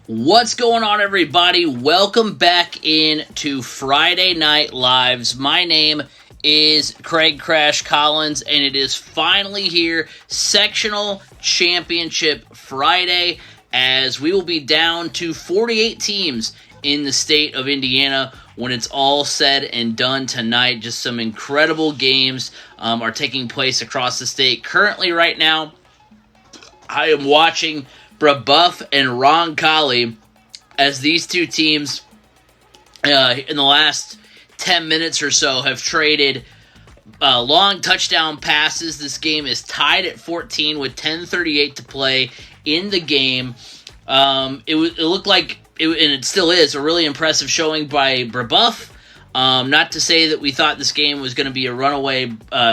What's going on, everybody? Welcome back into Friday Night Lives. My name is Craig Crash Collins, and it is finally here, Sectional Championship Friday, as we will be down to 48 teams in the state of Indiana when it's all said and done tonight. Just some incredible games are taking place across the state. Currently, right now, I am watching Brebeuf and Roncalli as these two teams in the last 10 minutes or so have traded long touchdown passes. This game is tied at 14 with 10:38 to play in the game. It looked like, and it still is, a really impressive showing by Brebeuf. Not to say that we thought this game was going to be a runaway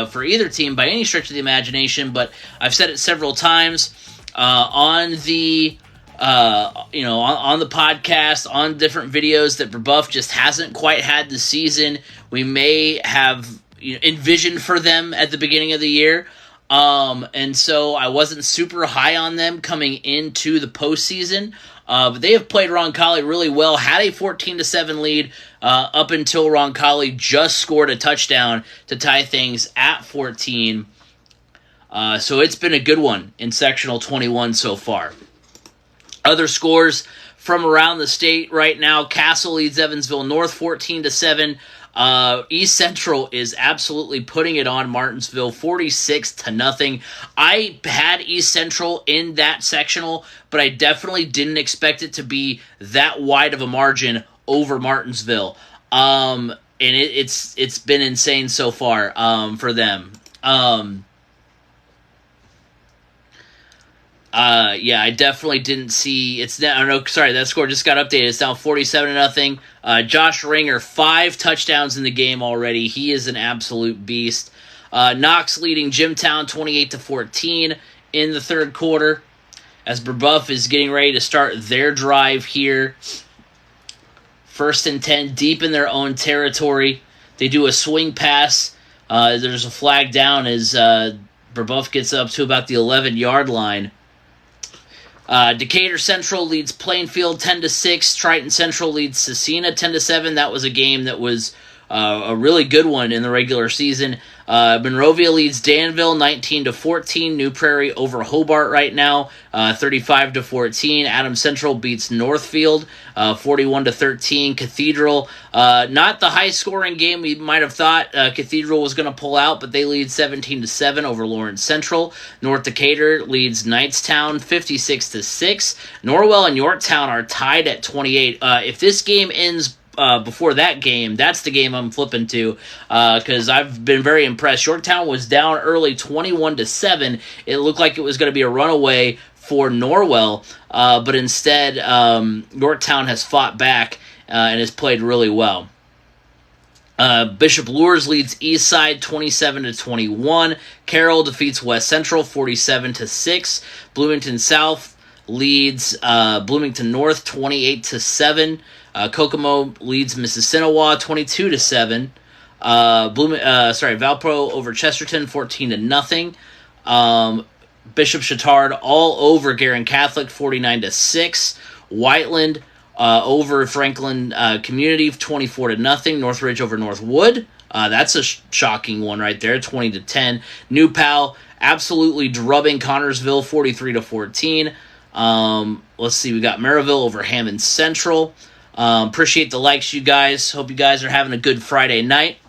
for either team by any stretch of the imagination, but I've said it several times on the on the podcast, on different videos, that Brebeuf just hasn't quite had the season we may have envisioned for them at the beginning of the year. And so I wasn't super high on them coming into the postseason. But they have played Roncalli really well, had a 14-7 lead up until Roncalli just scored a touchdown to tie things at 14. So it's been a good one in Sectional 21 so far. Other scores from around the state right now: Castle leads Evansville North 14-7. East Central is absolutely putting it on Martinsville 46-0. I had East Central in that sectional, but I definitely didn't expect it to be that wide of a margin over Martinsville. And it's been insane so far for them. I definitely didn't see. It's now. No, sorry, that score just got updated. It's now 47-0. Josh Ringer, 5 touchdowns in the game already. He is an absolute beast. Knox leading Jimtown 28-14 in the third quarter, as Brebeuf is getting ready to start their drive here. 1st and 10, deep in their own territory. They do a swing pass. There's a flag down as Brebeuf gets up to about the 11-yard line. Decatur Central leads Plainfield 10-6. Triton Central leads Cecina 10-7. That was a game that was a really good one in the regular season. Monrovia leads Danville 19-14. New Prairie over Hobart right now 35-14. Adams Central beats Northfield 41-13. Cathedral, not the high scoring game we might have thought Cathedral was going to pull out, but they lead 17-7 over Lawrence Central. North Decatur leads Knightstown 56-6. Norwell and Yorktown are tied at 28. If this game ends before that game, that's the game I'm flipping to, because I've been very impressed. Yorktown was down early 21-7. It looked like it was going to be a runaway for Norwell, but instead Yorktown has fought back and has played really well. Bishop Luers leads Eastside 27-21. Carroll defeats West Central 47-6. Bloomington South leads Bloomington North 28-7. Kokomo leads Mississinawa 22-7. Valpro over Chesterton 14-0. Bishop Chatard all over Guerin Catholic 49-6. Whiteland over Franklin Community 24-0. Northridge over Northwood. That's a shocking one right there, 20-10. New Pal absolutely drubbing Connorsville 43-14. Let's see, we got Maryville over Hammond Central. Appreciate the likes, you guys. Hope you guys are having a good Friday night.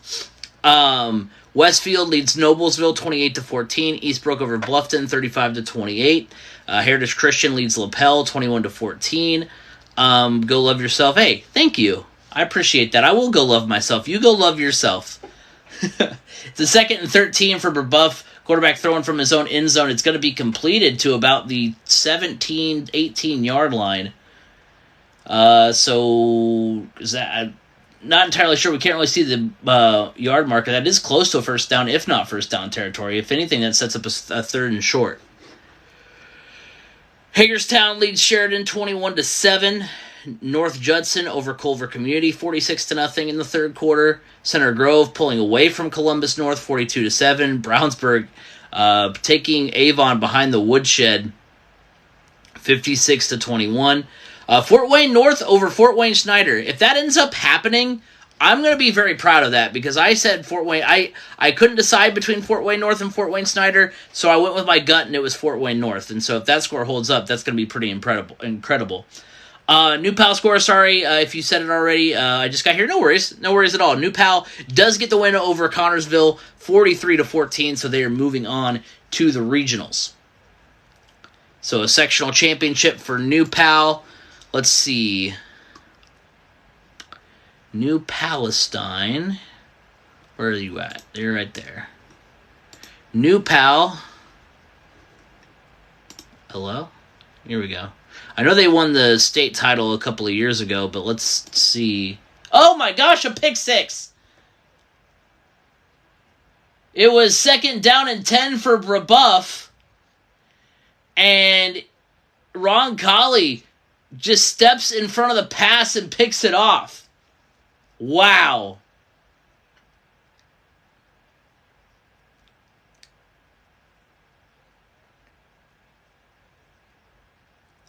Westfield leads Noblesville 28-14. Eastbrook over Bluffton 35-28. Heritage Christian leads LaPel 21-14. Go love yourself. Hey, thank you. I appreciate that. I will go love myself. You go love yourself. It's a 2nd and 13 for Brebeuf. Quarterback throwing from his own end zone. It's going to be completed to about the 17, 18-yard line. So is that, I'm not entirely sure. We can't really see the yard marker. That is close to a first down, if not first down territory. If anything, that sets up a 3rd and short. Hagerstown leads Sheridan 21-7. North Judson over Culver Community 46-0 in the third quarter. Center Grove pulling away from Columbus North 42-7. Brownsburg taking Avon behind the woodshed 56-21. Fort Wayne North over Fort Wayne Snyder. If that ends up happening, I'm going to be very proud of that because I said Fort Wayne. I couldn't decide between Fort Wayne North and Fort Wayne Snyder, so I went with my gut and it was Fort Wayne North. And so if that score holds up, that's going to be pretty incredible. New Pal score, sorry if you said it already. I just got here. No worries at all. New Pal does get the win over Connorsville, 43-14, so they are moving on to the regionals. So a sectional championship for New Pal. Let's see. New Palestine. Where are you at? You're right there. New Pal. Hello? Here we go. I know they won the state title a couple of years ago, but let's see. Oh my gosh, a pick six! It was 2nd down and 10 for Brebeuf. And Roncalli just steps in front of the pass and picks it off. Wow.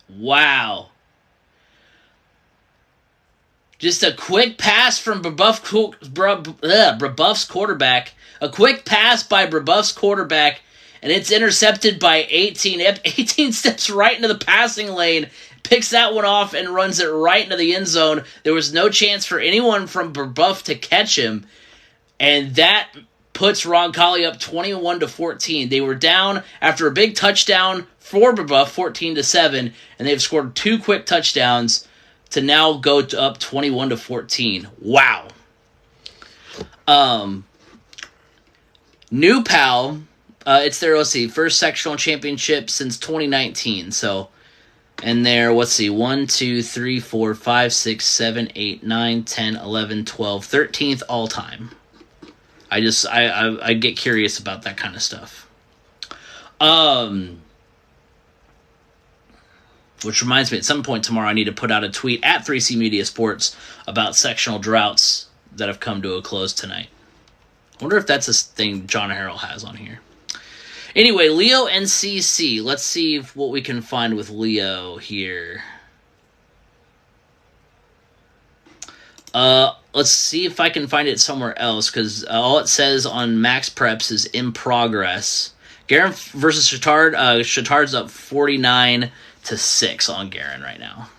Wow. Just a quick pass from Brebeuf's quarterback. A quick pass by Brebeuf's quarterback, and it's intercepted by 18. 18 steps right into the passing lane, picks that one off, and runs it right into the end zone. There was no chance for anyone from Brebeuf to catch him, and that puts Roncalli up 21-14. They were down after a big touchdown for Brebeuf, 14-7, and they've scored 2 quick touchdowns to now go up 21-14. Wow. New Pal, it's their, let's see, first sectional championship since 2019. So, and they're, let's see, 1, 2, 3, 4, 5, 6, 7, 8, 9, 10, 11, 12, 13th all time. I get curious about that kind of stuff. Which reminds me, at some point tomorrow I need to put out a tweet at 3C Media Sports about sectional droughts that have come to a close tonight. I wonder if that's a thing John Harrell has on here. Anyway, Leo and CC. Let's see what we can find with Leo here. Let's see if I can find it somewhere else, because all it says on Max Preps is in progress. Garin versus Chittard. Chittard's up 49-6 on Garin right now.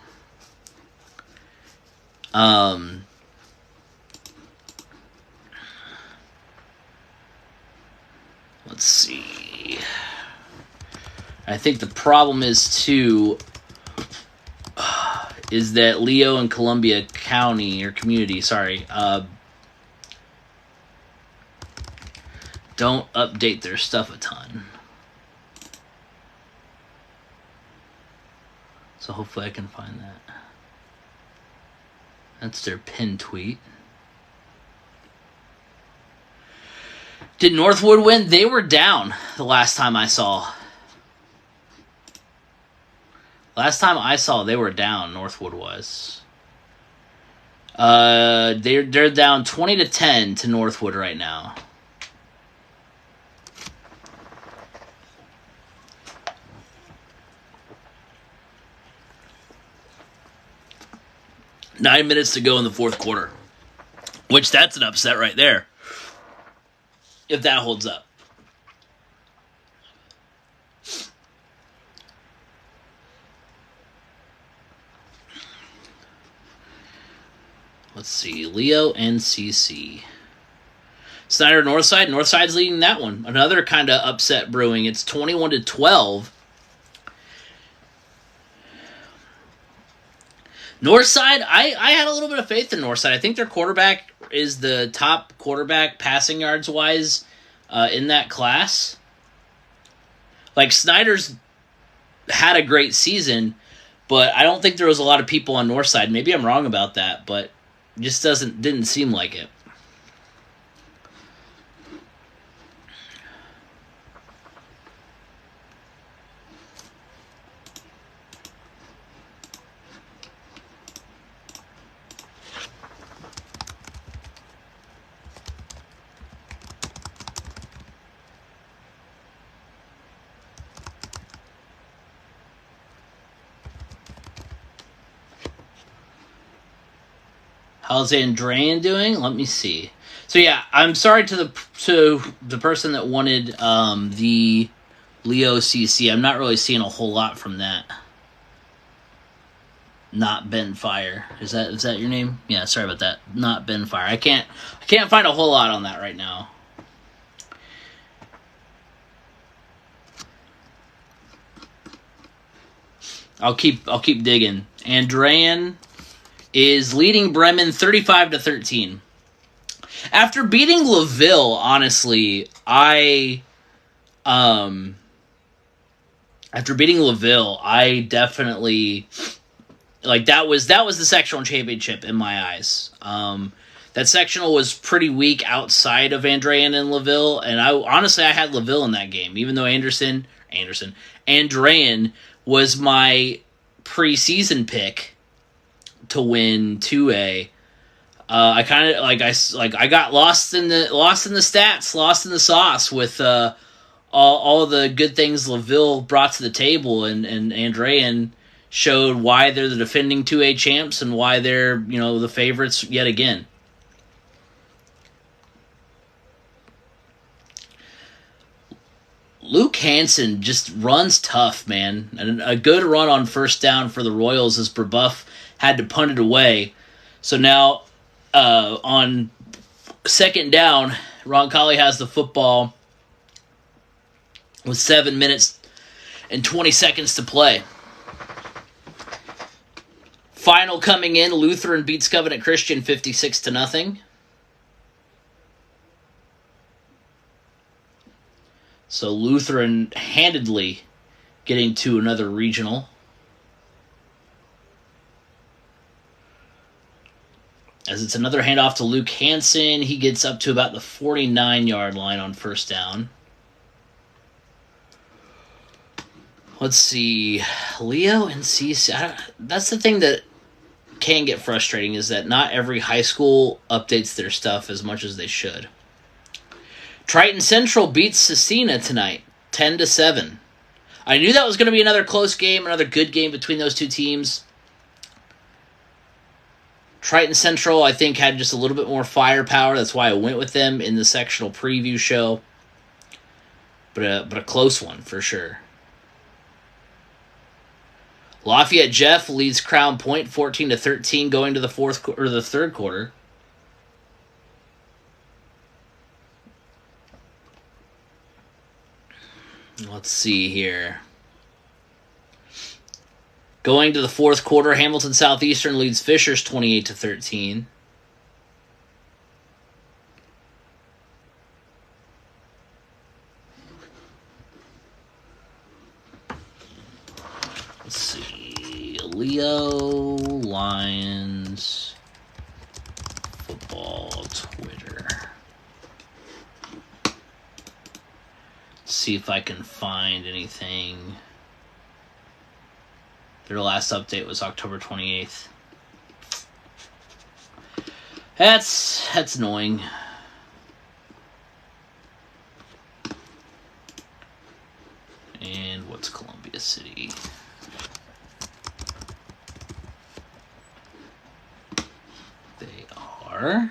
Let's see. I think the problem is, too, is that Leo and Columbia County, or community, don't update their stuff a ton. So hopefully I can find that. That's their pinned tweet. Did Northwood win? They were down the last time I saw. Last time I saw, they were down. Northwood was. They're down 20-10 to Northwood right now. Nine minutes to go in the fourth quarter. Which, that's an upset right there. If that holds up. Let's see. Leo and CC. Snyder Northside. Northside's leading that one. Another kind of upset brewing. It's 21-12. Northside, I had a little bit of faith in Northside. I think their quarterback is the top quarterback passing yards wise in that class. Like, Snyder's had a great season, but I don't think there was a lot of people on Northside. Maybe I'm wrong about that, but just didn't seem like it. How's Andrean doing? Let me see. So yeah, I'm sorry to the person that wanted the Leo CC. I'm not really seeing a whole lot from that. Not Ben Fire. Is that your name? Yeah, sorry about that. Not Ben Fire. I can't find a whole lot on that right now. I'll keep digging. Andrean is leading Bremen 35-13. After beating LaVille, honestly, I definitely that was the sectional championship in my eyes. That sectional was pretty weak outside of Andrean and LaVille, and I had LaVille in that game, even though Andrean was my preseason pick to win 2A. I kind of I got lost in the stats, lost in the sauce with all the good things LaVille brought to the table, and Andrean showed why they're the defending 2A champs and why they're the favorites yet again. Luke Hansen just runs tough, man. And a good run on first down for the Royals as Brebeuf had to punt it away. So now on second down, Roncalli has the football with 7 minutes and 20 seconds to play. Final coming in, Lutheran beats Covenant Christian 56-0. So Lutheran handedly getting to another regional. As it's another handoff to Luke Hansen. He gets up to about the 49-yard line on first down. Let's see. Leo and CC. That's the thing that can get frustrating, is that not every high school updates their stuff as much as they should. Triton Central beats Cecina tonight, 10-7. I knew that was going to be another close game, another good game between those two teams. Triton Central, I think, had just a little bit more firepower. That's why I went with them in the sectional preview show. But a close one for sure. Lafayette Jeff leads Crown Point 14-13 going to the third quarter. Let's see here. Going to the fourth quarter, Hamilton Southeastern leads Fishers 28-13. Let's see. Leo Lions Football Twitter. See if I can find anything. Their last update was October 28th. That's annoying. And what's Columbia City? They are...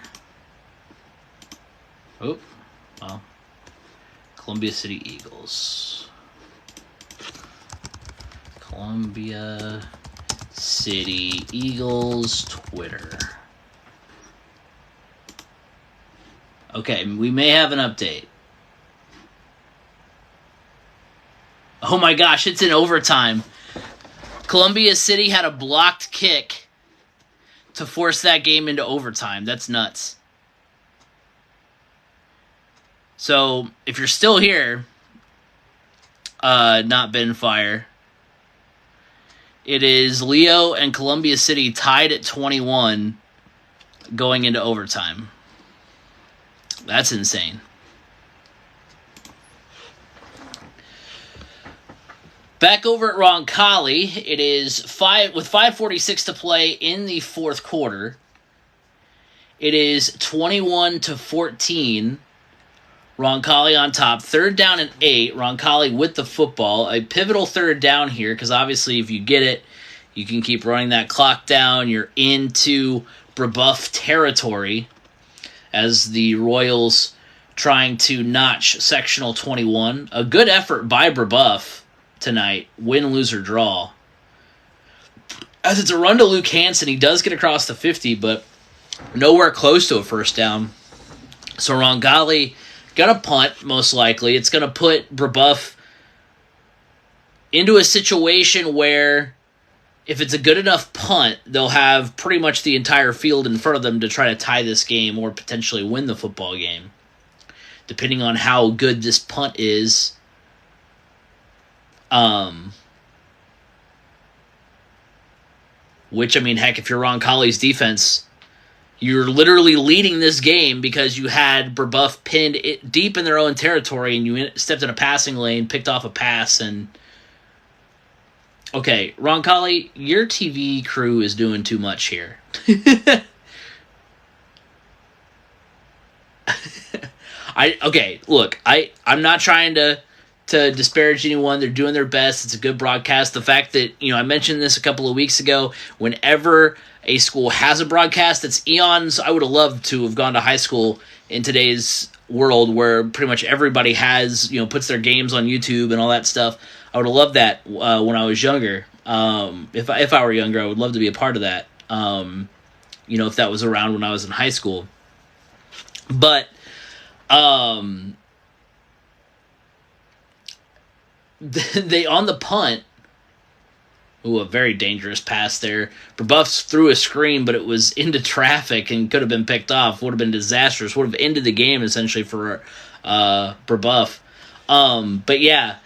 Oh, well... Columbia City Eagles. Columbia City Eagles Twitter. Okay, we may have an update. Oh my gosh, it's in overtime. Columbia City had a blocked kick to force that game into overtime. That's nuts. So, if you're still here, not Ben Fire, it is Leo and Columbia City tied at 21 going into overtime. That's insane. Back over at Roncalli, it is 5:46 to play in the fourth quarter. It is 21-14. Roncalli on top. Third down and 8. Roncalli with the football. A pivotal third down here, because obviously if you get it, you can keep running that clock down. You're into Brebeuf territory as the Royals trying to notch Sectional 21. A good effort by Brebeuf tonight, win, lose, or draw. As it's a run to Luke Hansen, he does get across the 50, but nowhere close to a first down. So Roncalli gonna punt, most likely. It's gonna put Brebeuf into a situation where if it's a good enough punt, they'll have pretty much the entire field in front of them to try to tie this game or potentially win the football game. Depending on how good this punt is. Which, I mean, heck, if you're Roncalli's defense, you're literally leading this game because you had Brebeuf pinned deep in their own territory and you stepped in a passing lane, picked off a pass, and... Okay, Roncalli, your TV crew is doing too much here. I'm not trying to disparage anyone. They're doing their best. It's a good broadcast. The fact that, I mentioned this a couple of weeks ago, whenever a school has a broadcast that's eons, I would have loved to have gone to high school in today's world where pretty much everybody has, puts their games on YouTube and all that stuff. I would have loved that when I was younger. If I were younger, I would love to be a part of that. If that was around when I was in high school. But they on the punt. Ooh, a very dangerous pass there. Brebeuf threw a screen, but it was into traffic and could have been picked off. Would have been disastrous. Would have ended the game essentially for Brebeuf. But yeah.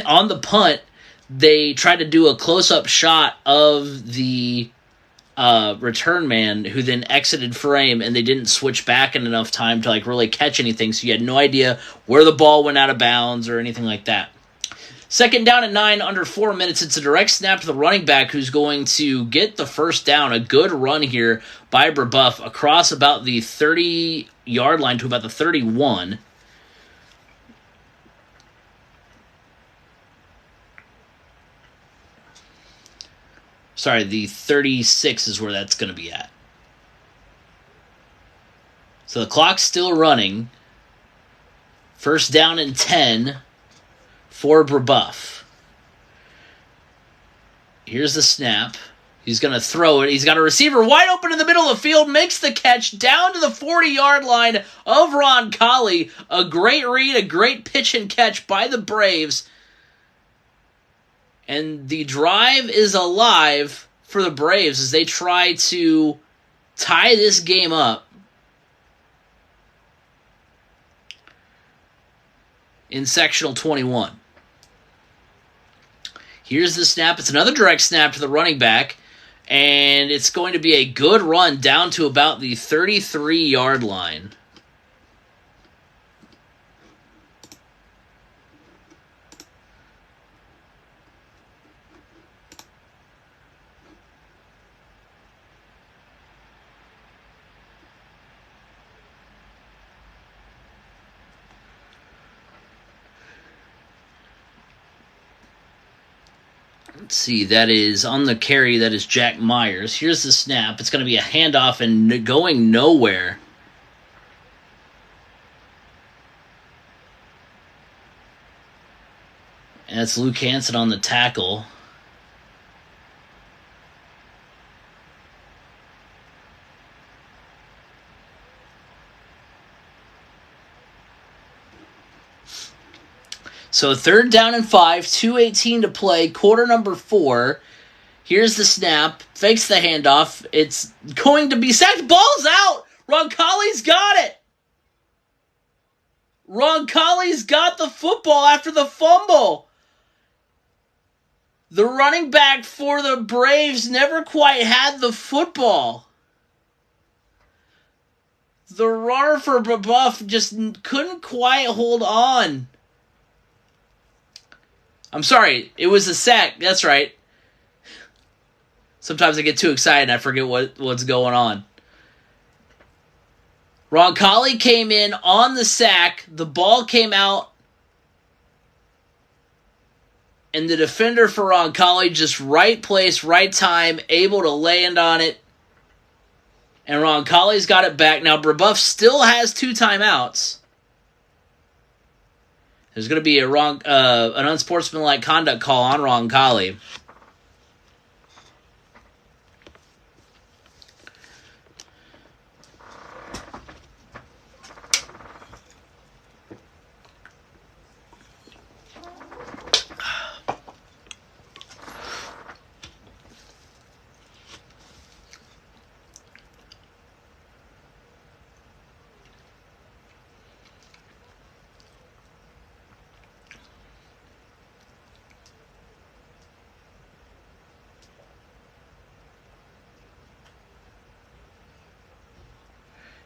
On the punt, they tried to do a close-up shot of the return man who then exited frame, and they didn't switch back in enough time to really catch anything, so you had no idea where the ball went out of bounds or anything like that. Second down and 9, under 4 minutes. It's a direct snap to the running back who's going to get the first down. A good run here by Brebeuf across about the 30-yard line to about the 31. Sorry, the 36 is where that's going to be at. So the clock's still running. First down and 10 for Brebeuf. Here's the snap. He's going to throw it. He's got a receiver wide open in the middle of the field. Makes the catch down to the 40-yard line of Roncalli. A great read, a great pitch and catch by the Braves. And the drive is alive for the Braves as they try to tie this game up in Sectional 21. Here's the snap. It's another direct snap to the running back, and it's going to be a good run down to about the 33-yard line. Let's see, that is on the carry, that is Jack Myers. Here's the snap. It's going to be a handoff and going nowhere. And it's Luke Hansen on the tackle. So third down and 5, 2:18 to play, quarter number 4. Here's the snap, fakes the handoff. It's going to be sacked. Ball's out! Roncalli's got it! Roncalli's got the football after the fumble. The running back for the Braves never quite had the football. The runner for Brebeuf just couldn't quite hold on. I'm sorry, it was a sack. That's right. Sometimes I get too excited and I forget what's going on. Roncalli came in on the sack. The ball came out. And the defender for Roncalli just right place, right time, able to land on it. And Roncalli's got it back. Now, Brebeuf still has 2 timeouts. There's going to be an unsportsmanlike conduct call on Roncalli.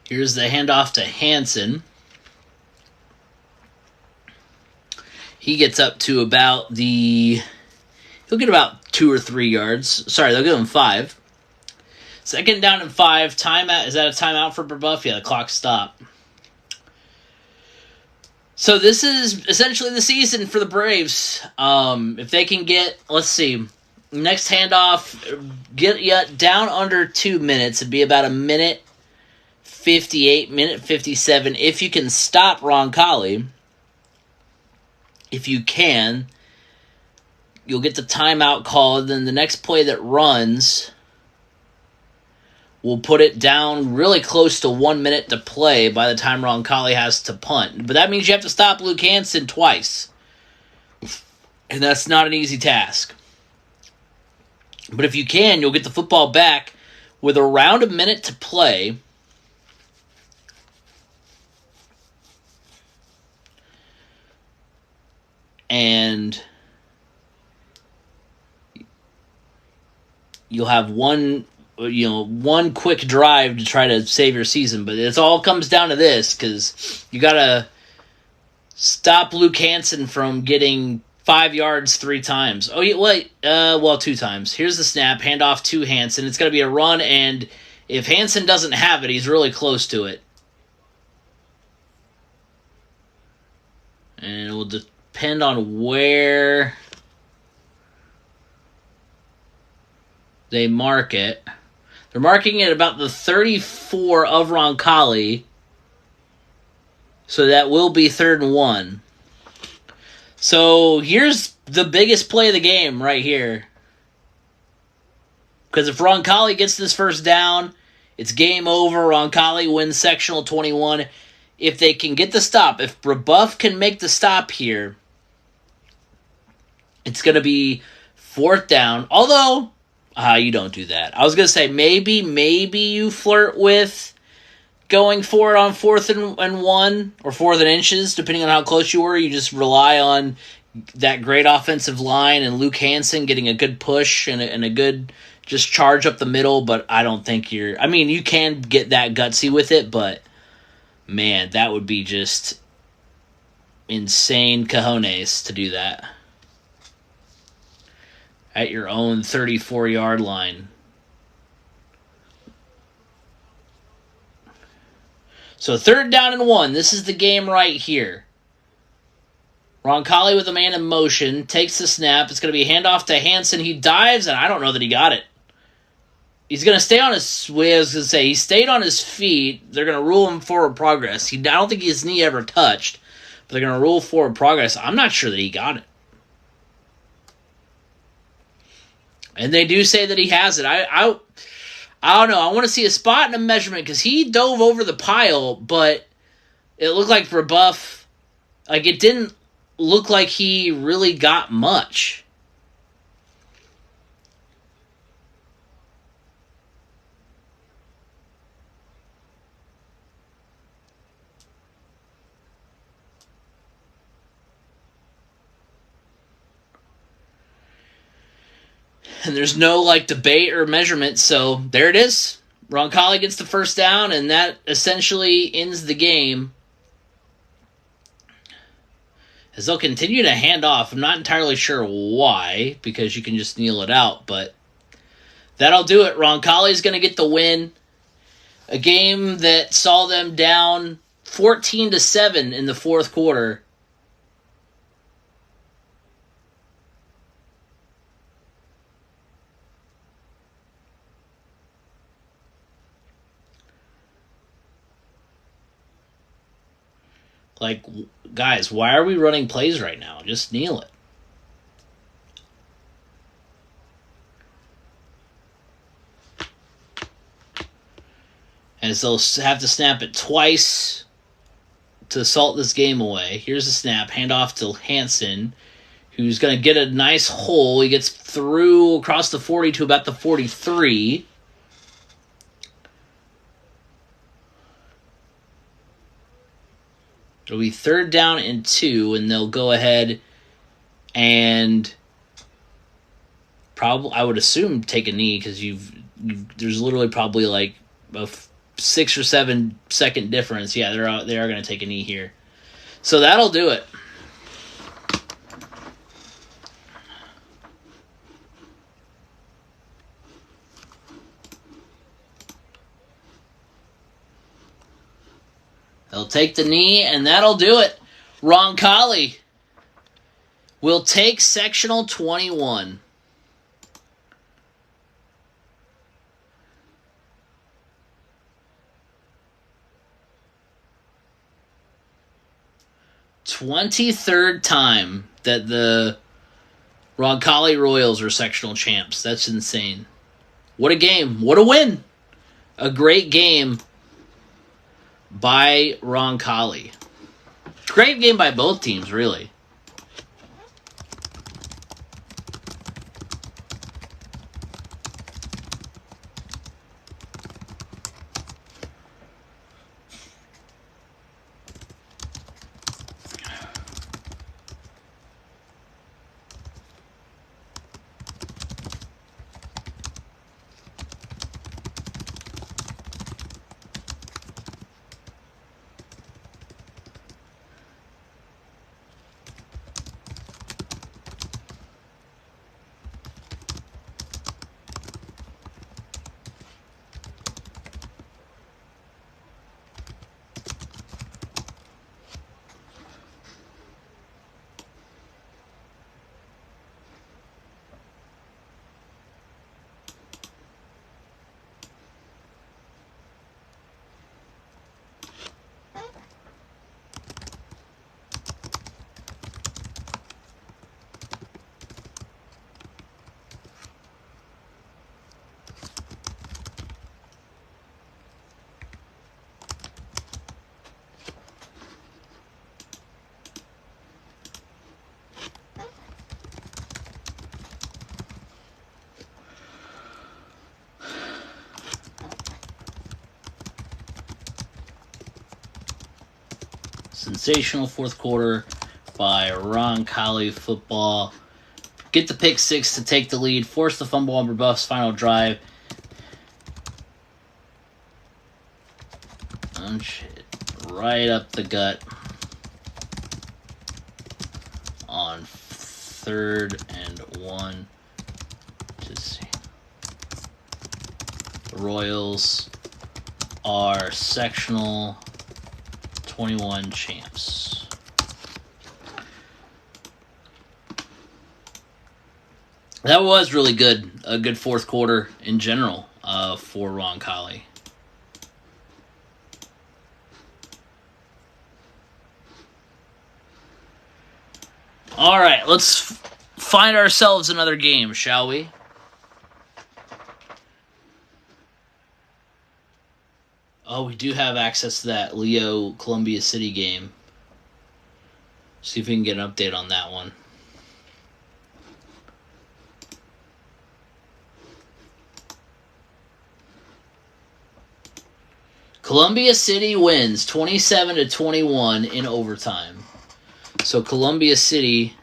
Here's the handoff to Hansen. He gets up to he'll get about 2 or 3 yards. Sorry, they'll give him 5. Second down and 5. Timeout. Is that a timeout for Brebeuf? Yeah, the clock stopped. So this is essentially the season for the Braves. If they can get, let's see, next handoff, get down under 2 minutes. It'd be about a minute 58, minute 57. If you can stop Roncalli, if you can, you'll get the timeout call. Then the next play that runs will put it down really close to 1 minute to play by the time Roncalli has to punt. But that means you have to stop Luke Hansen twice. And that's not an easy task. But if you can, you'll get the football back with around a minute to play. And you'll have one quick drive to try to save your season. But it all comes down to this, because you got to stop Luke Hansen from getting 5 yards 3 times. Oh, yeah, wait. 2 times. Here's the snap. Handoff to Hansen. It's going to be a run, and if Hansen doesn't have it, he's really close to it. And it will depend on where they mark it. They're marking it about the 34 of Roncalli. So that will be 3rd and 1. So here's the biggest play of the game right here. Because if Roncalli gets this first down, it's game over. Roncalli wins sectional 21. If they can get the stop, if Brebeuf can make the stop here, it's going to be 4th down. Although, you don't do that. I was going to say, maybe you flirt with going for it on 4th and 1 or 4th and inches, depending on how close you were. You just rely on that great offensive line and Luke Hansen getting a good push and a good just charge up the middle, but I don't think you can get that gutsy with it, but man, that would be just insane cojones to do that at your own 34-yard line. So 3rd down and 1. This is the game right here. Roncalli with a man in motion, takes the snap. It's going to be a handoff to Hansen. He dives, and I don't know that he got it. He's going to stay on his way. I was going to say, he stayed on his feet. They're going to rule him forward progress. I don't think his knee ever touched, but they're going to rule forward progress. I'm not sure that he got it. And they do say that he has it. I don't know. I want to see a spot and a measurement, because he dove over the pile, but it looked like Brebeuf, it didn't look like he really got much. And there's no debate or measurement, so there it is. Roncalli gets the first down, and that essentially ends the game. As they'll continue to hand off. I'm not entirely sure why, because you can just kneel it out, but that'll do it. Roncalli's going to get the win. A game that saw them down 14-7 in the 4th quarter. Like, guys, why are we running plays right now? Just kneel it. As they'll have to snap it twice to salt this game away. Here's the snap. Handoff to Hansen, who's going to get a nice hole. He gets through across the 40 to about the 43. It'll be 3rd down and 2, and they'll go ahead and probably, I would assume, take a knee because there's literally probably like a 6 or 7 second difference. Yeah, they are going to take a knee here. So that'll do it. They'll take the knee, and that'll do it. Roncalli will take sectional 21. "23rd time that the Roncalli Royals are sectional champs. That's insane. What a game. What a win. A great game by Roncalli. Great game by both teams, really. Sensational fourth quarter by Roncalli football. Get the pick six to take the lead. Force the fumble on Brebuff's final drive. Punch it right up the gut on 3rd and 1. Just see. The Royals are sectional 21 champs. That was really good. A good fourth quarter in general for Roncalli. All right, let's find ourselves another game, shall we? Oh, we do have access to that Leo Columbia City game. See if we can get an update on that one. Columbia City wins 27-21 in overtime. So Columbia City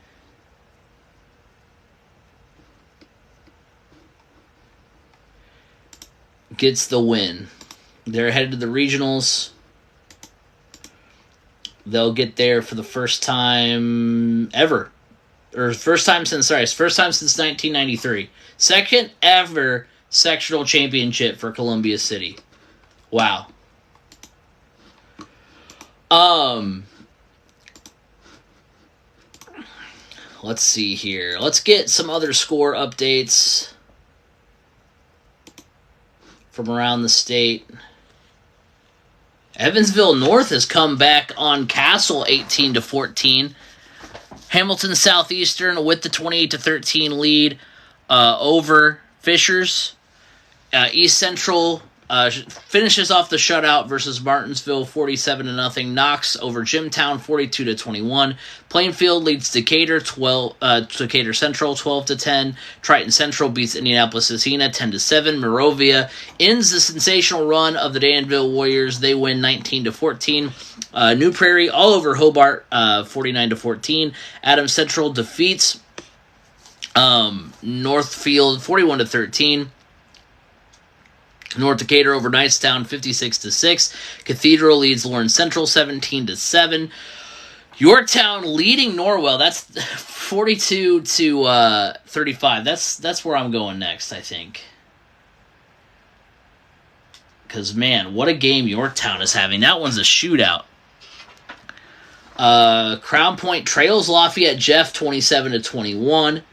gets the win. They're headed to the regionals. They'll get there for the first time ever. Or first time since 1993. Second ever sectional championship for Columbia City. Wow. Let's see here. Let's get some other score updates from around the state. Evansville North has come back on Castle 18-14. Hamilton Southeastern with the 28-13 lead over Fishers. East Central finishes off the shutout versus Martinsville 47-0. Knox over Jimtown 42-21. Plainfield leads Decatur Decatur Central 12-10. Triton Central beats Indianapolis Scecina 10-7. Morovia ends the sensational run of the Danville Warriors. They win 19-14. New Prairie all over Hobart 49-14. Adams Central defeats Northfield 41-13. North Decatur over Knightstown 56-6. Cathedral leads Lawrence Central 17-7. Yorktown leading Norwell. That's 42-35. That's where I'm going next, I think. Because, man, what a game Yorktown is having. That one's a shootout. Crown Point trails Lafayette Jeff 27-21.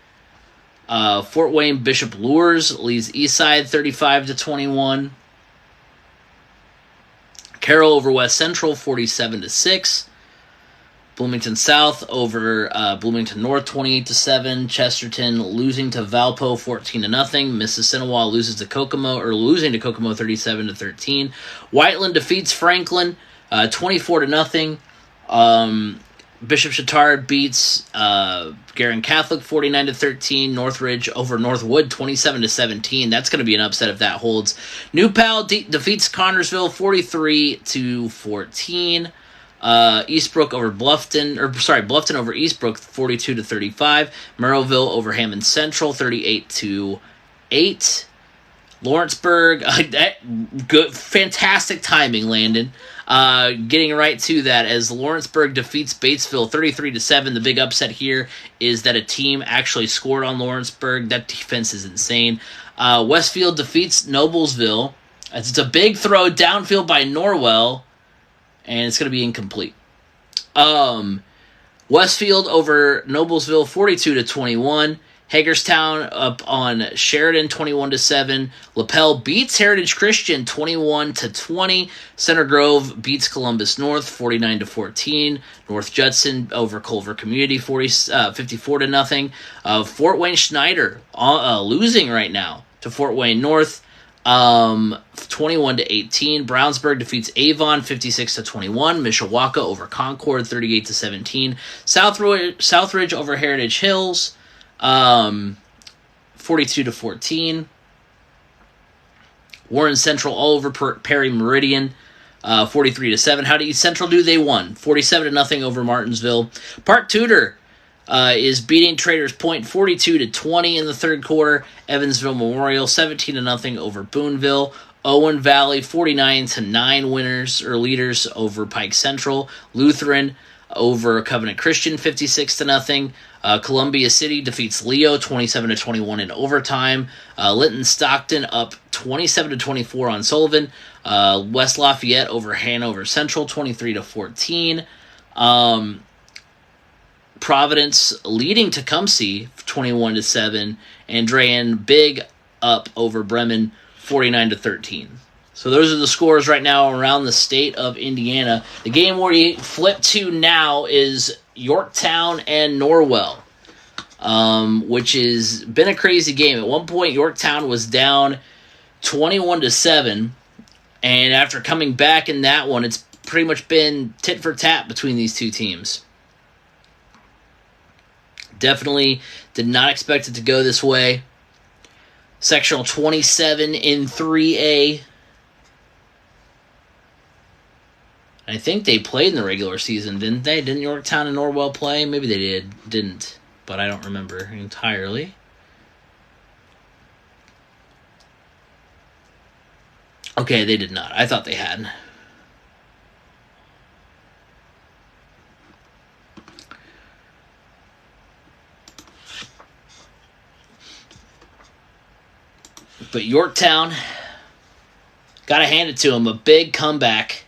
Fort Wayne Bishop Lures leads Eastside 35-21. Carroll over West Central 47-6. Bloomington South over Bloomington North 28-7. Chesterton losing to Valpo 14-0. Mississinawa losing to Kokomo 37-13. Whiteland defeats Franklin 24-0. Bishop Chatard beats Garin Catholic 49-13. Northridge over Northwood 27-17. That's going to be an upset if that holds. New Pal defeats Connorsville 43-14. Eastbrook over Bluffton over Eastbrook 42-35. Merrillville over Hammond Central 38-8. Lawrenceburg, good, fantastic timing, Landon. Getting right to that as Lawrenceburg defeats Batesville 33-7. The big upset here is that a team actually scored on Lawrenceburg. That defense is insane. Westfield defeats Noblesville. It's a big throw downfield by Norwell, and it's going to be incomplete. Westfield over Noblesville 42-21. Hagerstown up on Sheridan 21-7. LaPel beats Heritage Christian 21-20. Center Grove beats Columbus North 49-14. North Judson over Culver Community 54-0. Fort Wayne Schneider losing right now to Fort Wayne North 21-18. Brownsburg defeats Avon 56-21. Mishawaka over Concord 38-17. Southridge over Heritage Hills 42-14. Warren Central all over Perry Meridian 43-7. How did East Central do? They won 47-0 over Martinsville. Park Tudor is beating Traders Point 42-20 in the third quarter. Evansville Memorial 17-0 over Boonville. Owen Valley 49-9 leaders over Pike Central. Lutheran over Covenant Christian 56-0. Columbia City defeats Leo 27-21 in overtime. Linton Stockton up 27-24 on Sullivan. West Lafayette over Hanover Central 23-14. Providence leading Tecumseh 21-7. And Drayan big up over Bremen 49-13. So those are the scores right now around the state of Indiana. The game we flip to now is Yorktown and Norwell, which has been a crazy game. At one point, Yorktown was down 21-7, and after coming back in that one, it's pretty much been tit for tat between these two teams. Definitely did not expect it to go this way. Sectional 27 in 3A. I think they played in the regular season, didn't they? Didn't Yorktown and Norwell play? Maybe they didn't, but I don't remember entirely. Okay, they did not. I thought they had. But Yorktown, gotta hand it to them, a big comeback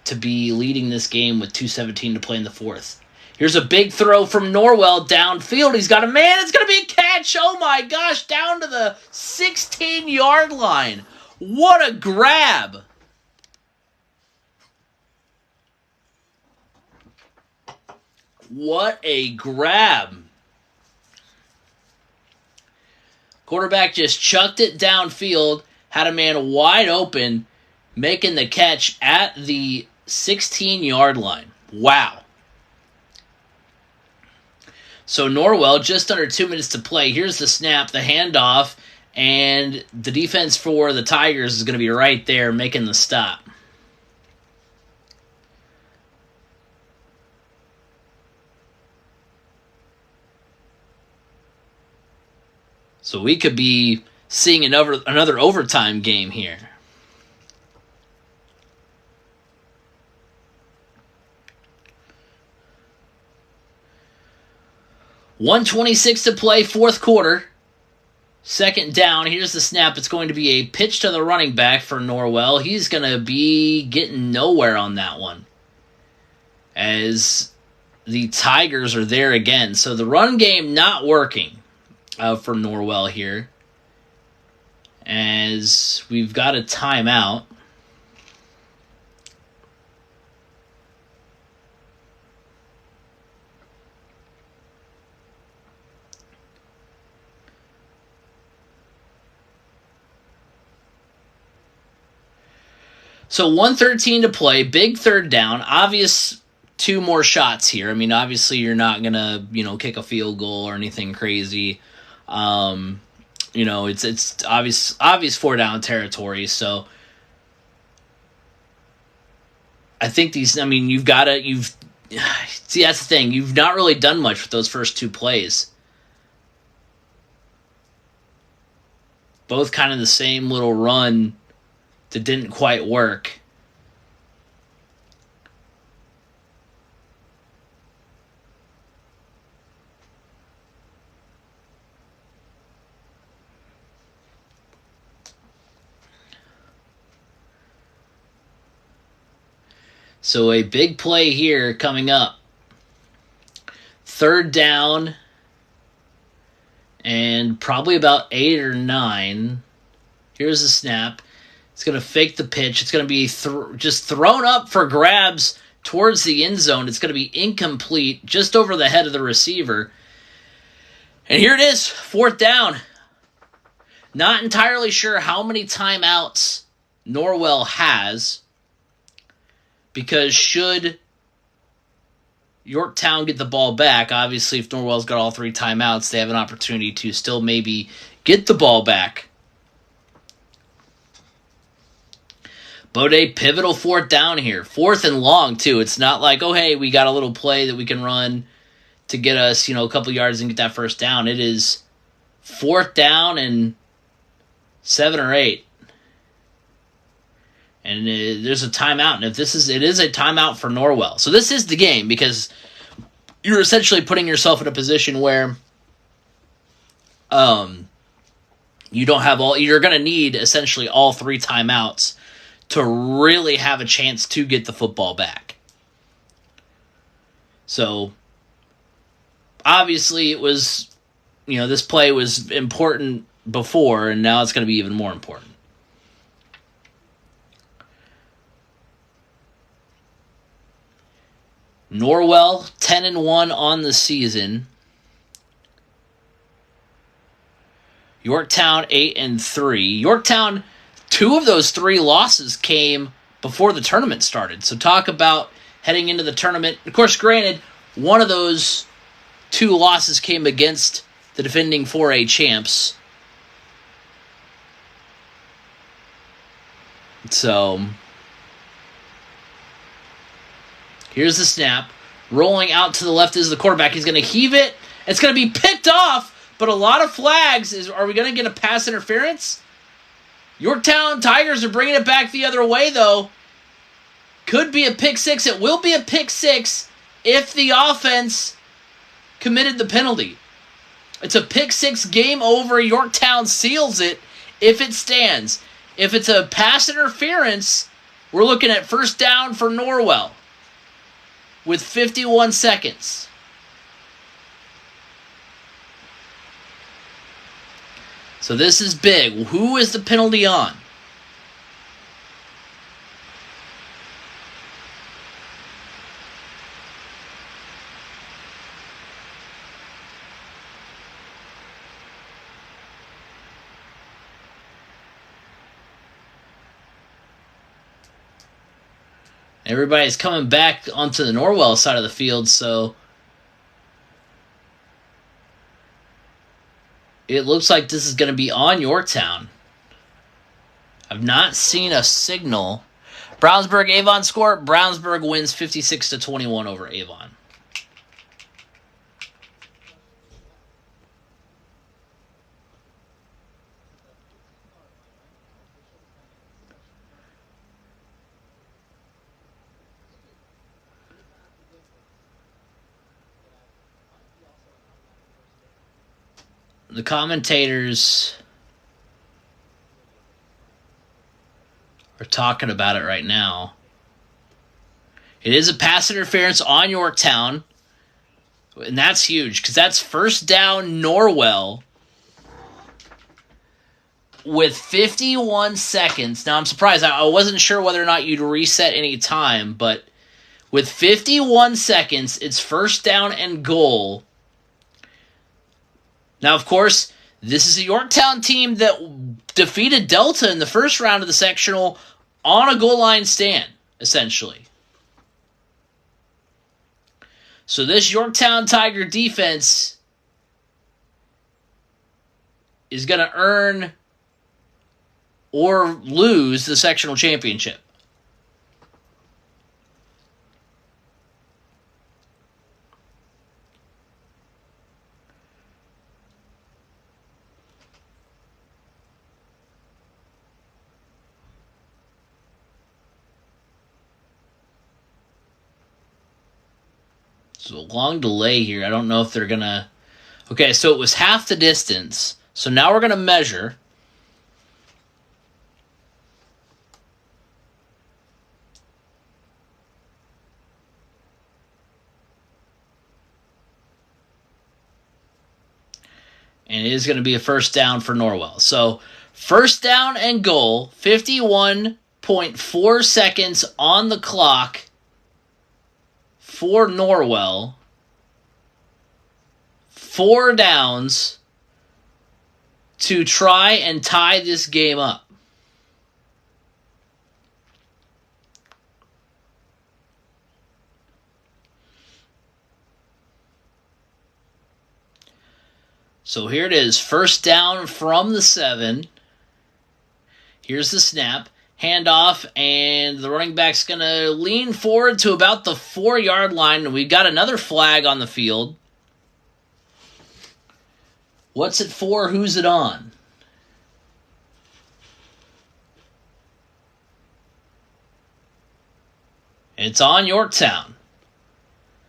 to be leading this game with 2:17 to play in the fourth. Here's a big throw from Norwell downfield. He's got a man. It's going to be a catch. Oh, my gosh. Down to the 16-yard line. What a grab. What a grab. Quarterback just chucked it downfield, had a man wide open, making the catch at the 16-yard line. Wow. So Norwell, just under 2 minutes to play. Here's the snap, the handoff, and the defense for the Tigers is going to be right there making the stop. So we could be seeing another overtime game here. .126 to play, fourth quarter. Second down. Here's the snap. It's going to be a pitch to the running back for Norwell. He's going to be getting nowhere on that one, as the Tigers are there again. So the run game not working for Norwell here, as we've got a timeout. So 1:13 to play, big third down, obvious 2 more shots here. I mean, obviously you're not going to, kick a field goal or anything crazy. It's obvious 4 down territory. So I think see, that's the thing. You've not really done much with those first 2 plays. Both kind of the same little run that didn't quite work. So a big play here coming up. Third down and probably about 8 or 9. Here's the snap. It's going to fake the pitch. It's going to be just thrown up for grabs towards the end zone. It's going to be incomplete, just over the head of the receiver. And here it is, fourth down. Not entirely sure how many timeouts Norwell has, because should Yorktown get the ball back, obviously if Norwell's got all 3 timeouts, they have an opportunity to still maybe get the ball back. But a pivotal fourth down here. 4th and long, too. It's not like, oh, hey, we got a little play that we can run to get us, a couple yards and get that first down. It is 4th down and 7 or 8. And there's a timeout. And it is a timeout for Norwell. So this is the game, because you're essentially putting yourself in a position where you're going to need essentially all 3 timeouts to really have a chance to get the football back. So, obviously it was, this play was important before, and now it's going to be even more important. Norwell, 10-1 on the season. Yorktown, 8-3. Yorktown, 2 of those 3 losses came before the tournament started. So talk about heading into the tournament. Of course, granted, one of those 2 losses came against the defending 4A champs. So here's the snap. Rolling out to the left is the quarterback. He's going to heave it. It's going to be picked off, but a lot of flags. Are we going to get a pass interference? Yorktown Tigers are bringing it back the other way, though. Could be a pick 6. It will be a pick 6 if the offense committed the penalty. It's a pick 6, game over. Yorktown seals it if it stands. If it's a pass interference, we're looking at first down for Norwell with 51 seconds. So this is big. Who is the penalty on? Everybody's coming back onto the Norwell side of the field, so it looks like this is going to be on Yorktown. I've not seen a signal. Brownsburg Avon score. Brownsburg wins 56-21 over Avon. The commentators are talking about it right now. It is a pass interference on Yorktown, and that's huge because that's first down Norwell with 51 seconds. Now, I'm surprised. I wasn't sure whether or not you'd reset any time, but with 51 seconds, it's first down and goal. Now, of course, this is a Yorktown team that defeated Delta in the first round of the sectional on a goal line stand, essentially. So this Yorktown Tiger defense is going to earn or lose the sectional championship. So a long delay here. I don't know if they're going to... Okay, so it was half the distance. So now we're going to measure. And it is going to be a first down for Norwell. So first down and goal, 51.4 seconds on the clock for Norwell. 4 downs to try and tie this game up. So here it is, first down from the 7. Here's the snap. Handoff, and the running back's going to lean forward to about the 4-yard line, and we've got another flag on the field. What's it for? Who's it on? It's on Yorktown.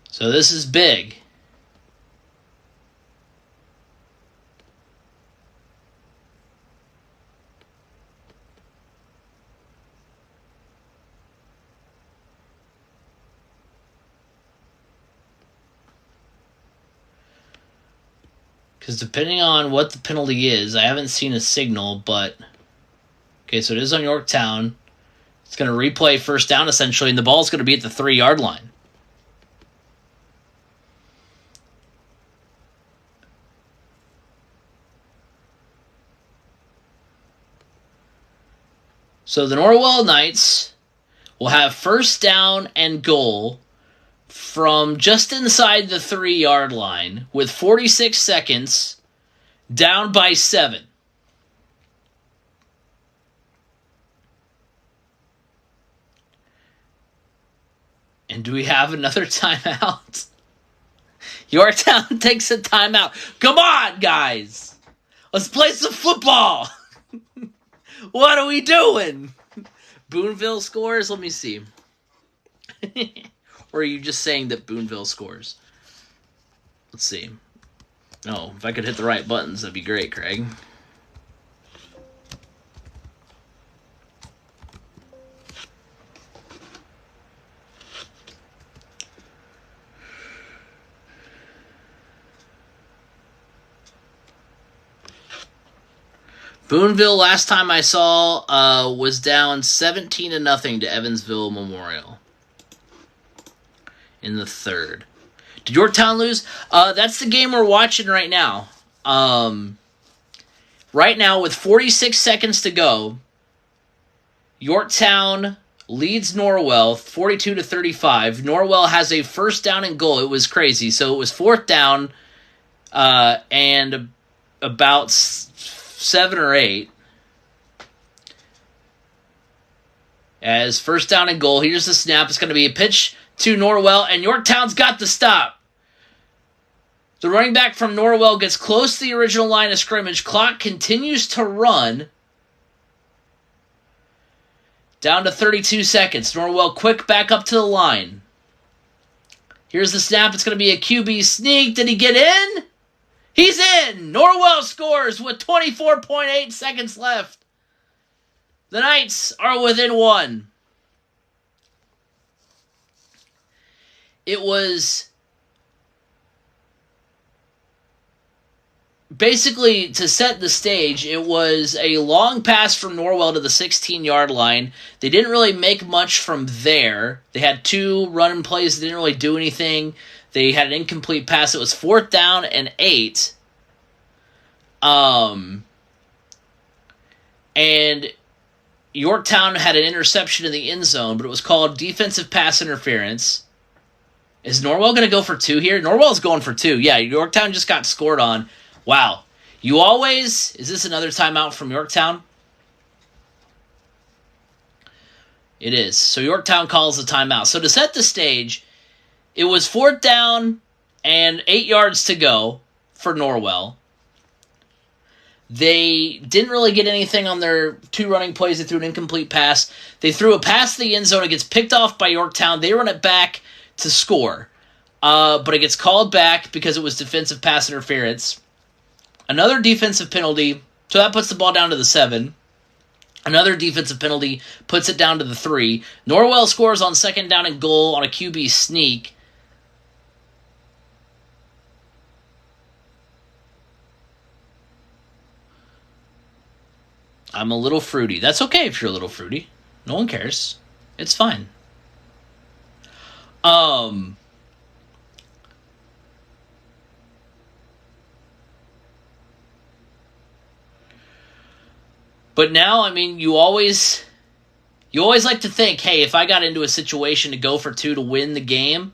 So this is big. Because depending on what the penalty is, I haven't seen a signal, but... Okay, so it is on Yorktown. It's going to replay first down, essentially, and the ball's going to be at the 3-yard line. So the Norwell Knights will have first down and goal from just inside the 3-yard line with 46 seconds, down by 7. And do we have another timeout? Yorktown takes a timeout. Come on, guys! Let's play some football! What are we doing? Boonville scores? Let me see. Or are you just saying that Boonville scores? Let's see. Oh, if I could hit the right buttons, that'd be great, Craig. Boonville, last time I saw, was down 17-0 to Evansville Memorial in the 3rd. Did Yorktown lose? That's the game we're watching right now. Right now, with 46 seconds to go, Yorktown leads Norwell 42-35. Norwell has a first down and goal. It was crazy. So it was fourth down and about 7 or 8. As first down and goal, here's the snap. It's going to be a pitch to Norwell, and Yorktown's got the stop. The running back from Norwell gets close to the original line of scrimmage. Clock continues to run. Down to 32 seconds. Norwell quick back up to the line. Here's the snap. It's going to be a QB sneak. Did he get in? He's in! Norwell scores with 24.8 seconds left. The Knights are within 1. It was basically, to set the stage, it was a long pass from Norwell to the 16-yard line. They didn't really make much from there. They had 2 running plays that didn't really do anything. They had an incomplete pass. It was fourth down and 8. And Yorktown had an interception in the end zone, but it was called defensive pass interference. Is Norwell going to go for 2 here? Norwell's going for 2. Yeah, Yorktown just got scored on. Wow. Is this another timeout from Yorktown? It is. So Yorktown calls the timeout. So to set the stage, it was fourth down and 8 yards to go for Norwell. They didn't really get anything on their 2 running plays. They threw an incomplete pass. They threw a pass to the end zone. It gets picked off by Yorktown. They run it back to score. But it gets called back because it was defensive pass interference. Another defensive penalty. So that puts the ball down to the 7. Another defensive penalty puts it down to the 3. Norwell scores on second down and goal on a QB sneak. I'm a little fruity. That's okay if you're a little fruity. No one cares. It's fine. But now, I mean, you always like to think, hey, if I got into a situation to go for 2 to win the game,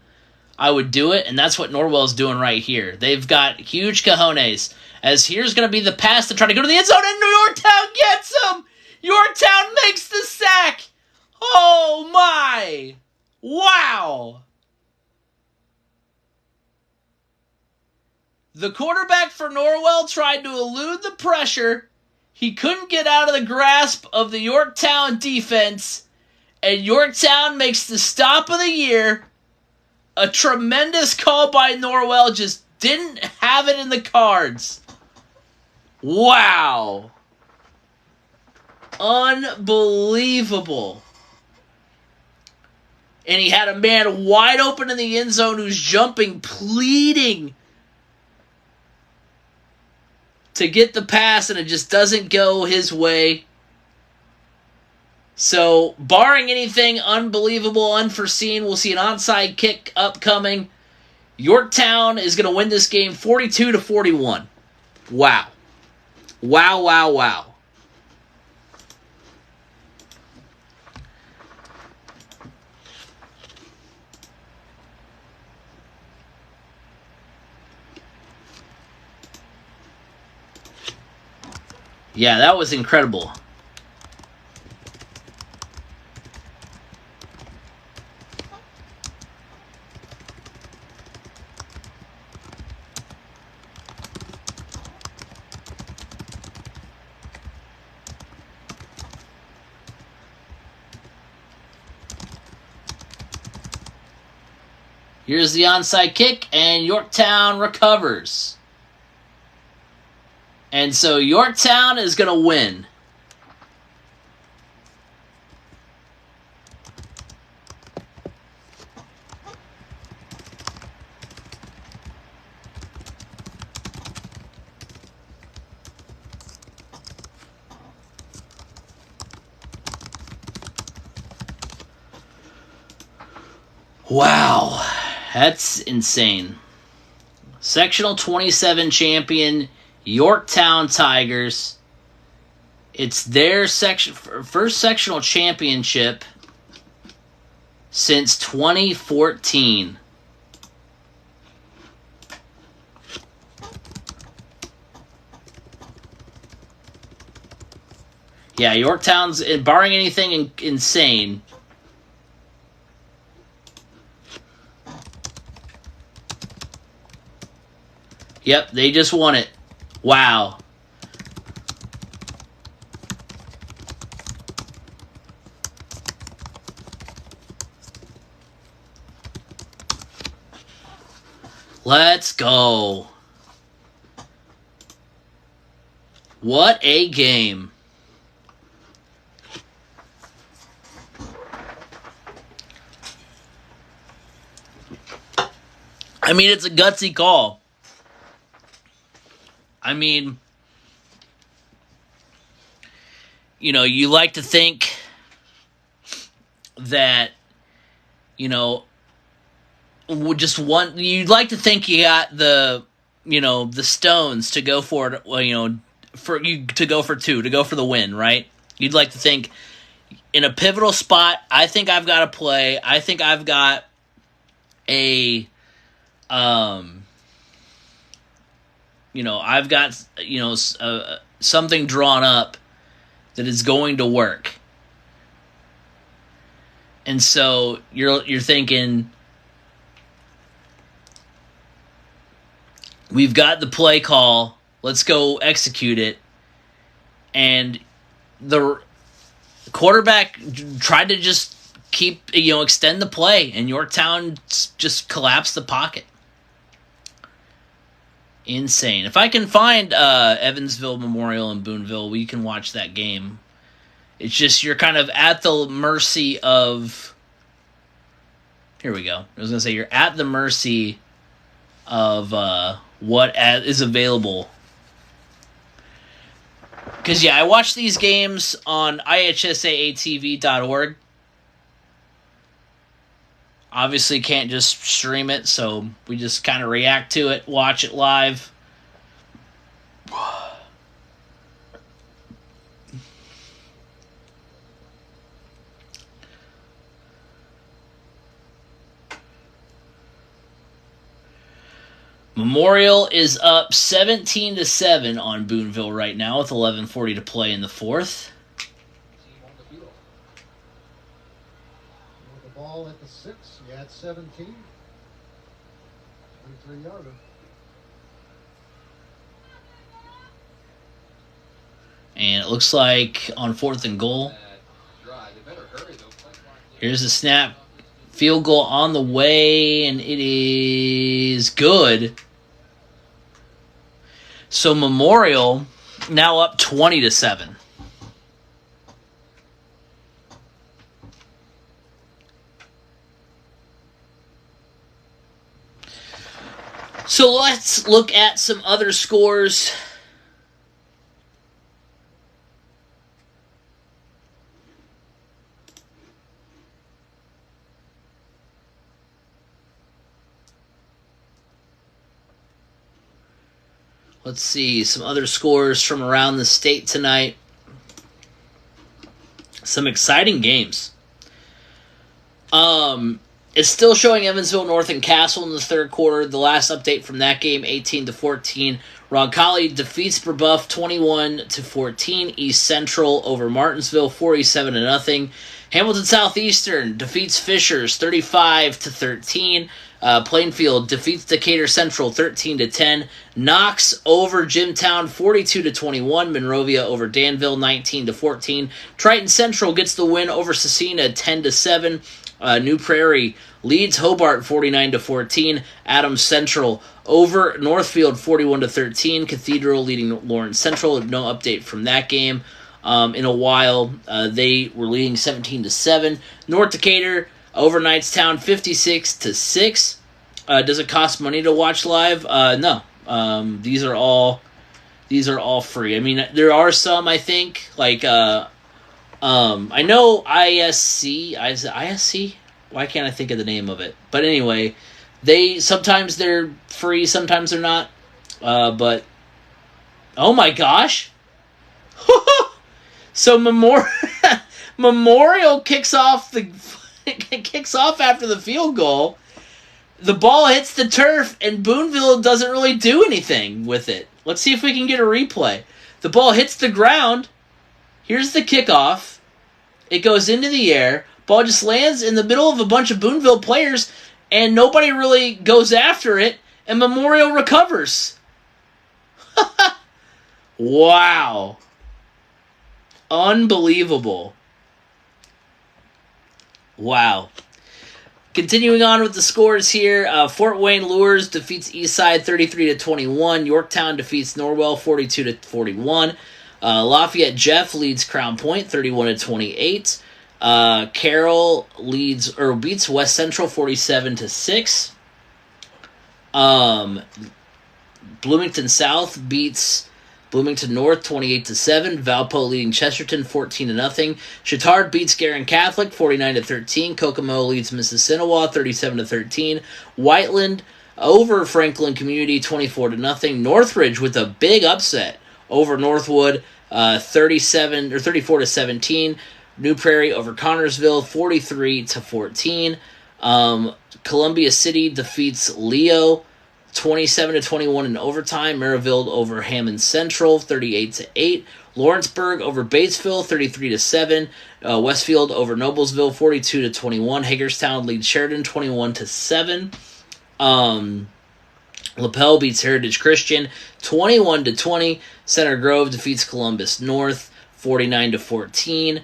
I would do it, and that's what Norwell's doing right here. They've got huge cojones. As here's going to be the pass to try to go to the end zone, and Yorktown gets him! Yorktown makes the sack! Oh my! Wow! The quarterback for Norwell tried to elude the pressure. He couldn't get out of the grasp of the Yorktown defense, and Yorktown makes the stop of the year. A tremendous call by Norwell, just didn't have it in the cards. Wow. Unbelievable. And he had a man wide open in the end zone who's jumping, pleading to get the pass, and it just doesn't go his way. So, barring anything unbelievable, unforeseen, we'll see an onside kick upcoming. Yorktown is going to win this game 42-41. Wow. Wow, wow, wow. Yeah, that was incredible. Here's the onside kick, and Yorktown recovers. And so Yorktown is going to win. Wow, that's insane. Sectional 27 champion, Yorktown Tigers. It's their first sectional championship since 2014. Yeah, Yorktown's, barring anything insane. Yep, they just won it. Wow. Let's go. What a game. I mean, it's a gutsy call. I mean, you know, you like to think that, you know, you'd like to think you got the, you know, the stones to go for it, you know, to go for the win, right? You'd like to think in a pivotal spot, I think I've got a play. I think I've got a, you know, I've got, you know, something drawn up that is going to work. And so you're thinking, we've got the play call, let's go execute it. And the quarterback tried to just extend the play, and Yorktown just collapsed the pocket. Insane. If I can find Evansville Memorial and Boonville, we can watch that game. It's just you're kind of at the mercy of... Here we go. I was going to say you're at the mercy of what is available. Because, yeah, I watch these games on IHSAATV.org. Obviously can't just stream it, so we just kind of react to it, watch it live. Memorial is up 17-7 on Boonville right now with 11:40 to play in the fourth. The ball at the 6, you had 17. 23-yarder. And it looks like on 4th and goal. Here's the snap. Field goal on the way, and it is good. So Memorial now up 20-7. So let's look at some other scores. Let's see some other scores from around the state tonight. Some exciting games. It's still showing Evansville North and Castle in the third quarter. The last update from that game, 18-14. Roncalli defeats Brebeuf 21-14. East Central over Martinsville 47-0. Hamilton Southeastern defeats Fishers 35-13. Plainfield defeats Decatur Central 13-10. Knox over Jimtown 42-21. Monrovia over Danville 19-14. Triton Central gets the win over Cecina 10-7. New Prairie leads Hobart 49-14. Adams Central over Northfield 41-13. Cathedral leading Lawrence Central. No update from that game in a while. They were leading 17-7. North Decatur over Knightstown 56-6. Does it cost money to watch live? No. These are all free. I mean, there are some, I think, like I know ISC. Why can't I think of the name of it? But anyway, sometimes they're free, sometimes they're not. But oh my gosh. So Memorial kicks off the kicks off after the field goal. The ball hits the turf, and Boonville doesn't really do anything with it. Let's see if we can get a replay. The ball hits the ground. Here's the kickoff. It goes into the air. Ball just lands in the middle of a bunch of Boonville players, and nobody really goes after it, and Memorial recovers. Wow. Unbelievable. Wow. Continuing on with the scores here, Fort Wayne Lures defeats Eastside 33-21. Yorktown defeats Norwell 42-41. Lafayette Jeff leads Crown Point 31-28. Carroll beats West Central 47-6. Bloomington South beats Bloomington North 28-7. Valpo leading Chesterton 14-0. Chittard beats Garin Catholic 49-13. Kokomo leads Mississinawa 37-13. Whiteland over Franklin Community 24-0. Northridge with a big upset over Northwood 34-17. New Prairie over Connorsville 43-14. Columbia City defeats Leo 27-21 in overtime. Maryville over Hammond Central 38-8. Lawrenceburg over Batesville 33-7. Westfield over Noblesville 42-21. Hagerstown leads Sheridan 21-7. LaPel beats Heritage Christian 21-20. Center Grove defeats Columbus North 49-14.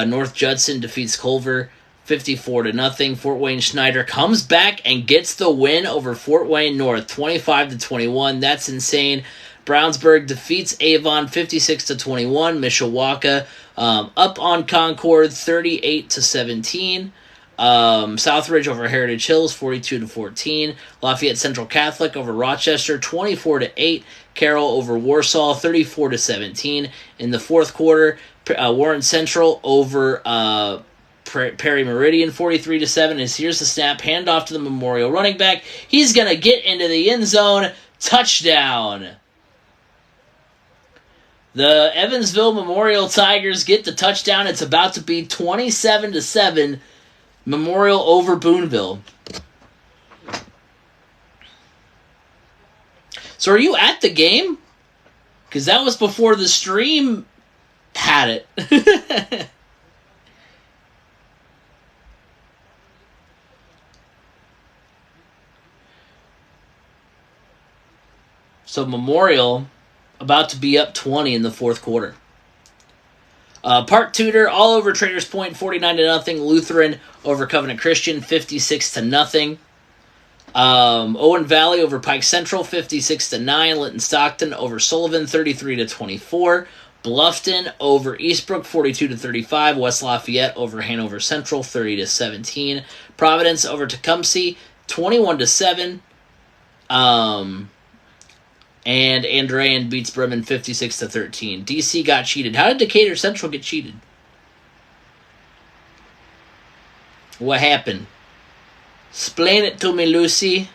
North Judson defeats Culver 54-0. Fort Wayne Schneider comes back and gets the win over Fort Wayne North 25-21. That's insane. Brownsburg defeats Avon 56-21. Mishawaka up on Concord 38-17. Southridge over Heritage Hills 42-14. Lafayette Central Catholic over Rochester 24-8. Carroll over Warsaw 34-17. In the fourth quarter, Warren Central over Perry Meridian 43-7. As here's the snap, handoff to the Memorial running back. He's gonna get into the end zone. Touchdown. The Evansville Memorial Tigers get the touchdown. It's about to be 27-7. Memorial over Boonville. So are you at the game? Because that was before the stream had it. So Memorial about to be up 20 in the fourth quarter. Park Tudor all over Traders Point 49-0. Lutheran over Covenant Christian 56-0. Owen Valley over Pike Central 56-9. Linton Stockton over Sullivan 33-24. Bluffton over Eastbrook 42-35. West Lafayette over Hanover Central 30-17. Providence over Tecumseh 21-7. And Andrean beats Bremen 56-13. DC got cheated. How did Decatur Central get cheated? What happened? Explain it to me, Lucy.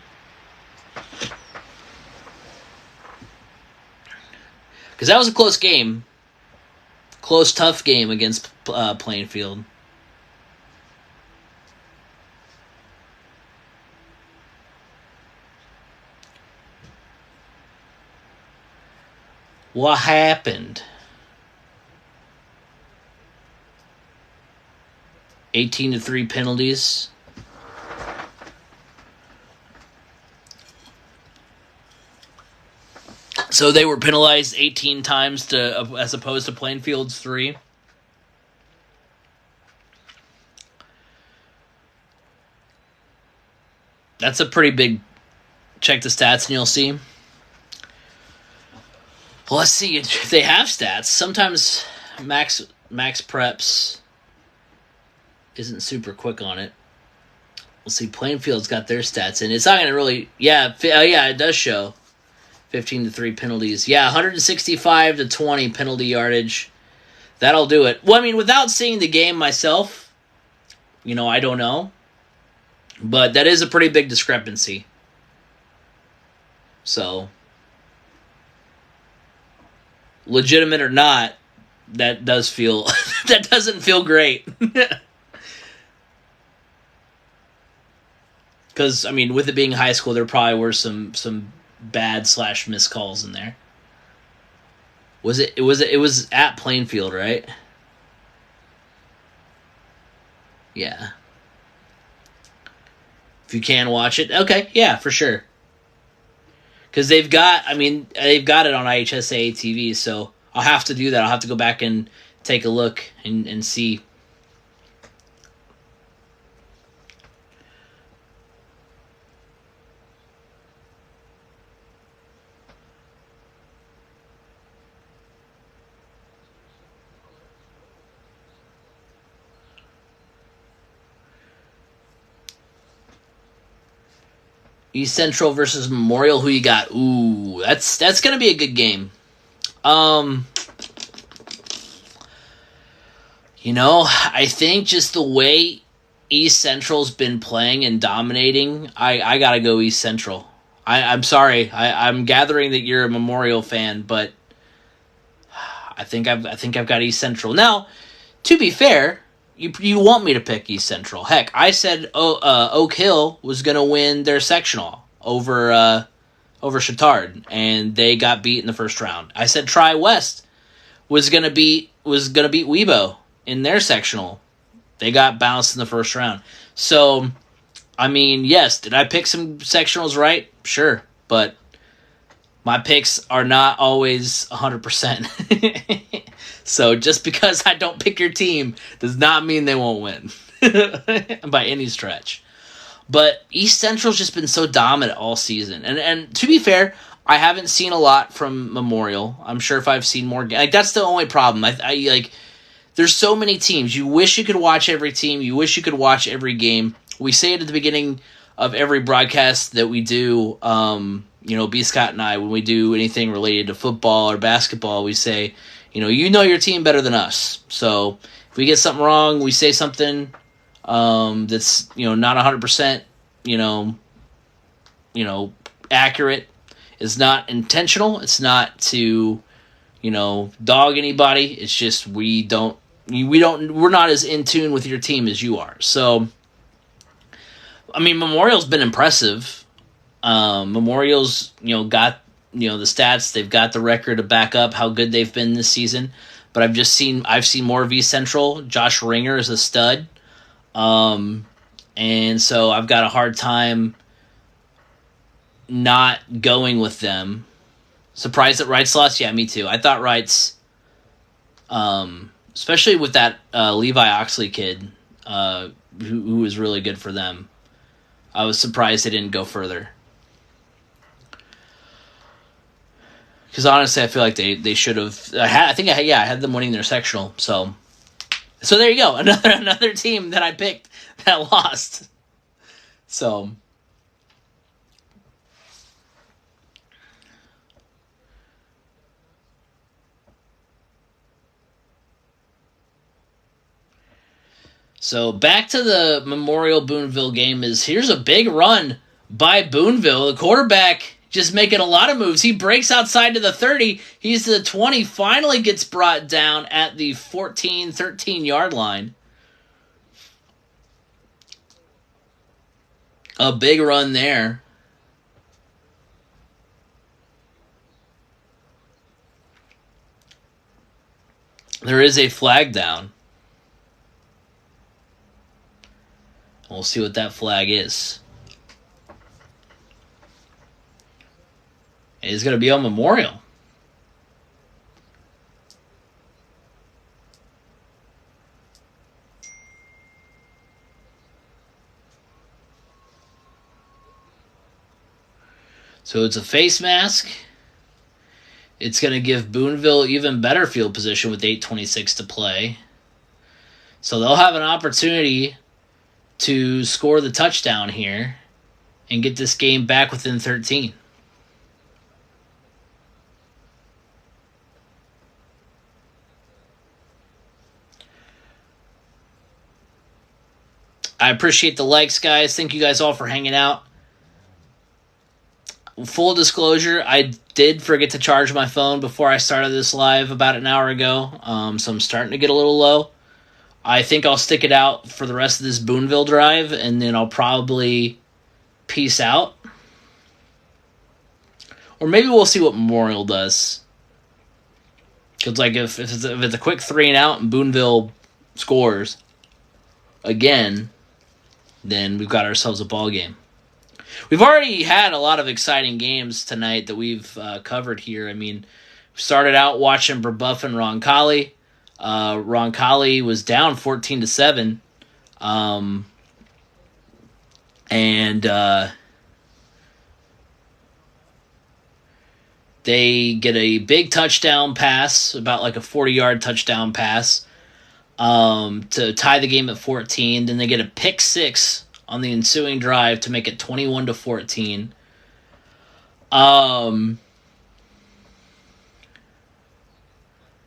Because that was a close game. Close, tough game against Plainfield. What happened? 18-3 penalties. So they were penalized 18 times as opposed to Plainfield's 3. That's a pretty big. Check the stats and you'll see. Well, let's see if they have stats. Sometimes Max Preps isn't super quick on it. We'll see. Plainfield's got their stats in. It's not going to really. Yeah, it does show 15-3 penalties. Yeah, 165-20 penalty yardage. That'll do it. Well, I mean, without seeing the game myself, I don't know. But that is a pretty big discrepancy. So, legitimate or not, that doesn't feel great. Because, I mean, with it being high school, there probably were some bad / missed calls in there. It was at Plainfield, right? Yeah. If you can watch it, okay, yeah, for sure. Because they've got it on IHSAA TV, so I'll have to do that. I'll have to go back and take a look and see. East Central versus Memorial. Who you got? Ooh, that's gonna be a good game. I think just the way East Central's been playing and dominating, I gotta go East Central. I'm sorry. I'm gathering that you're a Memorial fan, but I think I've got East Central. Now, to be fair, you want me to pick East Central. Heck, I said Oak Hill was going to win their sectional over Chittard, and they got beat in the first round. I said Tri-West was going to beat Weibo in their sectional. They got bounced in the first round. So, I mean, yes, did I pick some sectionals right? Sure, but my picks are not always 100%. So just because I don't pick your team does not mean they won't win by any stretch. But East Central's just been so dominant all season. And to be fair, I haven't seen a lot from Memorial. I'm sure if I've seen more, that's the only problem. I there's so many teams. You wish you could watch every team. You wish you could watch every game. We say it at the beginning of every broadcast that we do. B. Scott and I, when we do anything related to football or basketball, we say, you know your team better than us. So if we get something wrong, we say something that's not 100% accurate. It's not intentional. It's not to dog anybody. It's just we're not as in tune with your team as you are. So I mean, Memorial's been impressive. Memorial's got the stats. They've got the record to back up how good they've been this season. But I've seen more of East Central. Josh Ringer is a stud, and so I've got a hard time not going with them. Surprised that Wrights lost? Yeah, me too. I thought Wrights, especially with that Levi Oxley kid, who was really good for them. I was surprised they didn't go further. Because honestly, I feel like they should have. I had them winning their sectional. So there you go. Another team that I picked that lost. So back to the Memorial Boonville game. Here's a big run by Boonville. The quarterback just making a lot of moves. He breaks outside to the 30. He's to the 20. Finally gets brought down at the 14, 13-yard line. A big run there. There is a flag down. We'll see what that flag is. It's going to be on Memorial. So it's a face mask. It's going to give Boonville even better field position with 8:26 to play. So they'll have an opportunity to score the touchdown here and get this game back within 13. I appreciate the likes, guys. Thank you guys all for hanging out. Full disclosure, I did forget to charge my phone before I started this live about an hour ago, so I'm starting to get a little low. I think I'll stick it out for the rest of this Boonville drive, and then I'll probably peace out. Or maybe we'll see what Memorial does. Because, like, if it's a quick 3-and-out and Boonville scores again, then we've got ourselves a ball game. We've already had a lot of exciting games tonight that we've covered here. I mean, we started out watching Brebeuf and Roncalli. Roncalli was down 14-7. They get a big touchdown pass, about like a 40-yard touchdown pass, to tie the game at 14. Then they get a pick six on the ensuing drive to make it 21-14.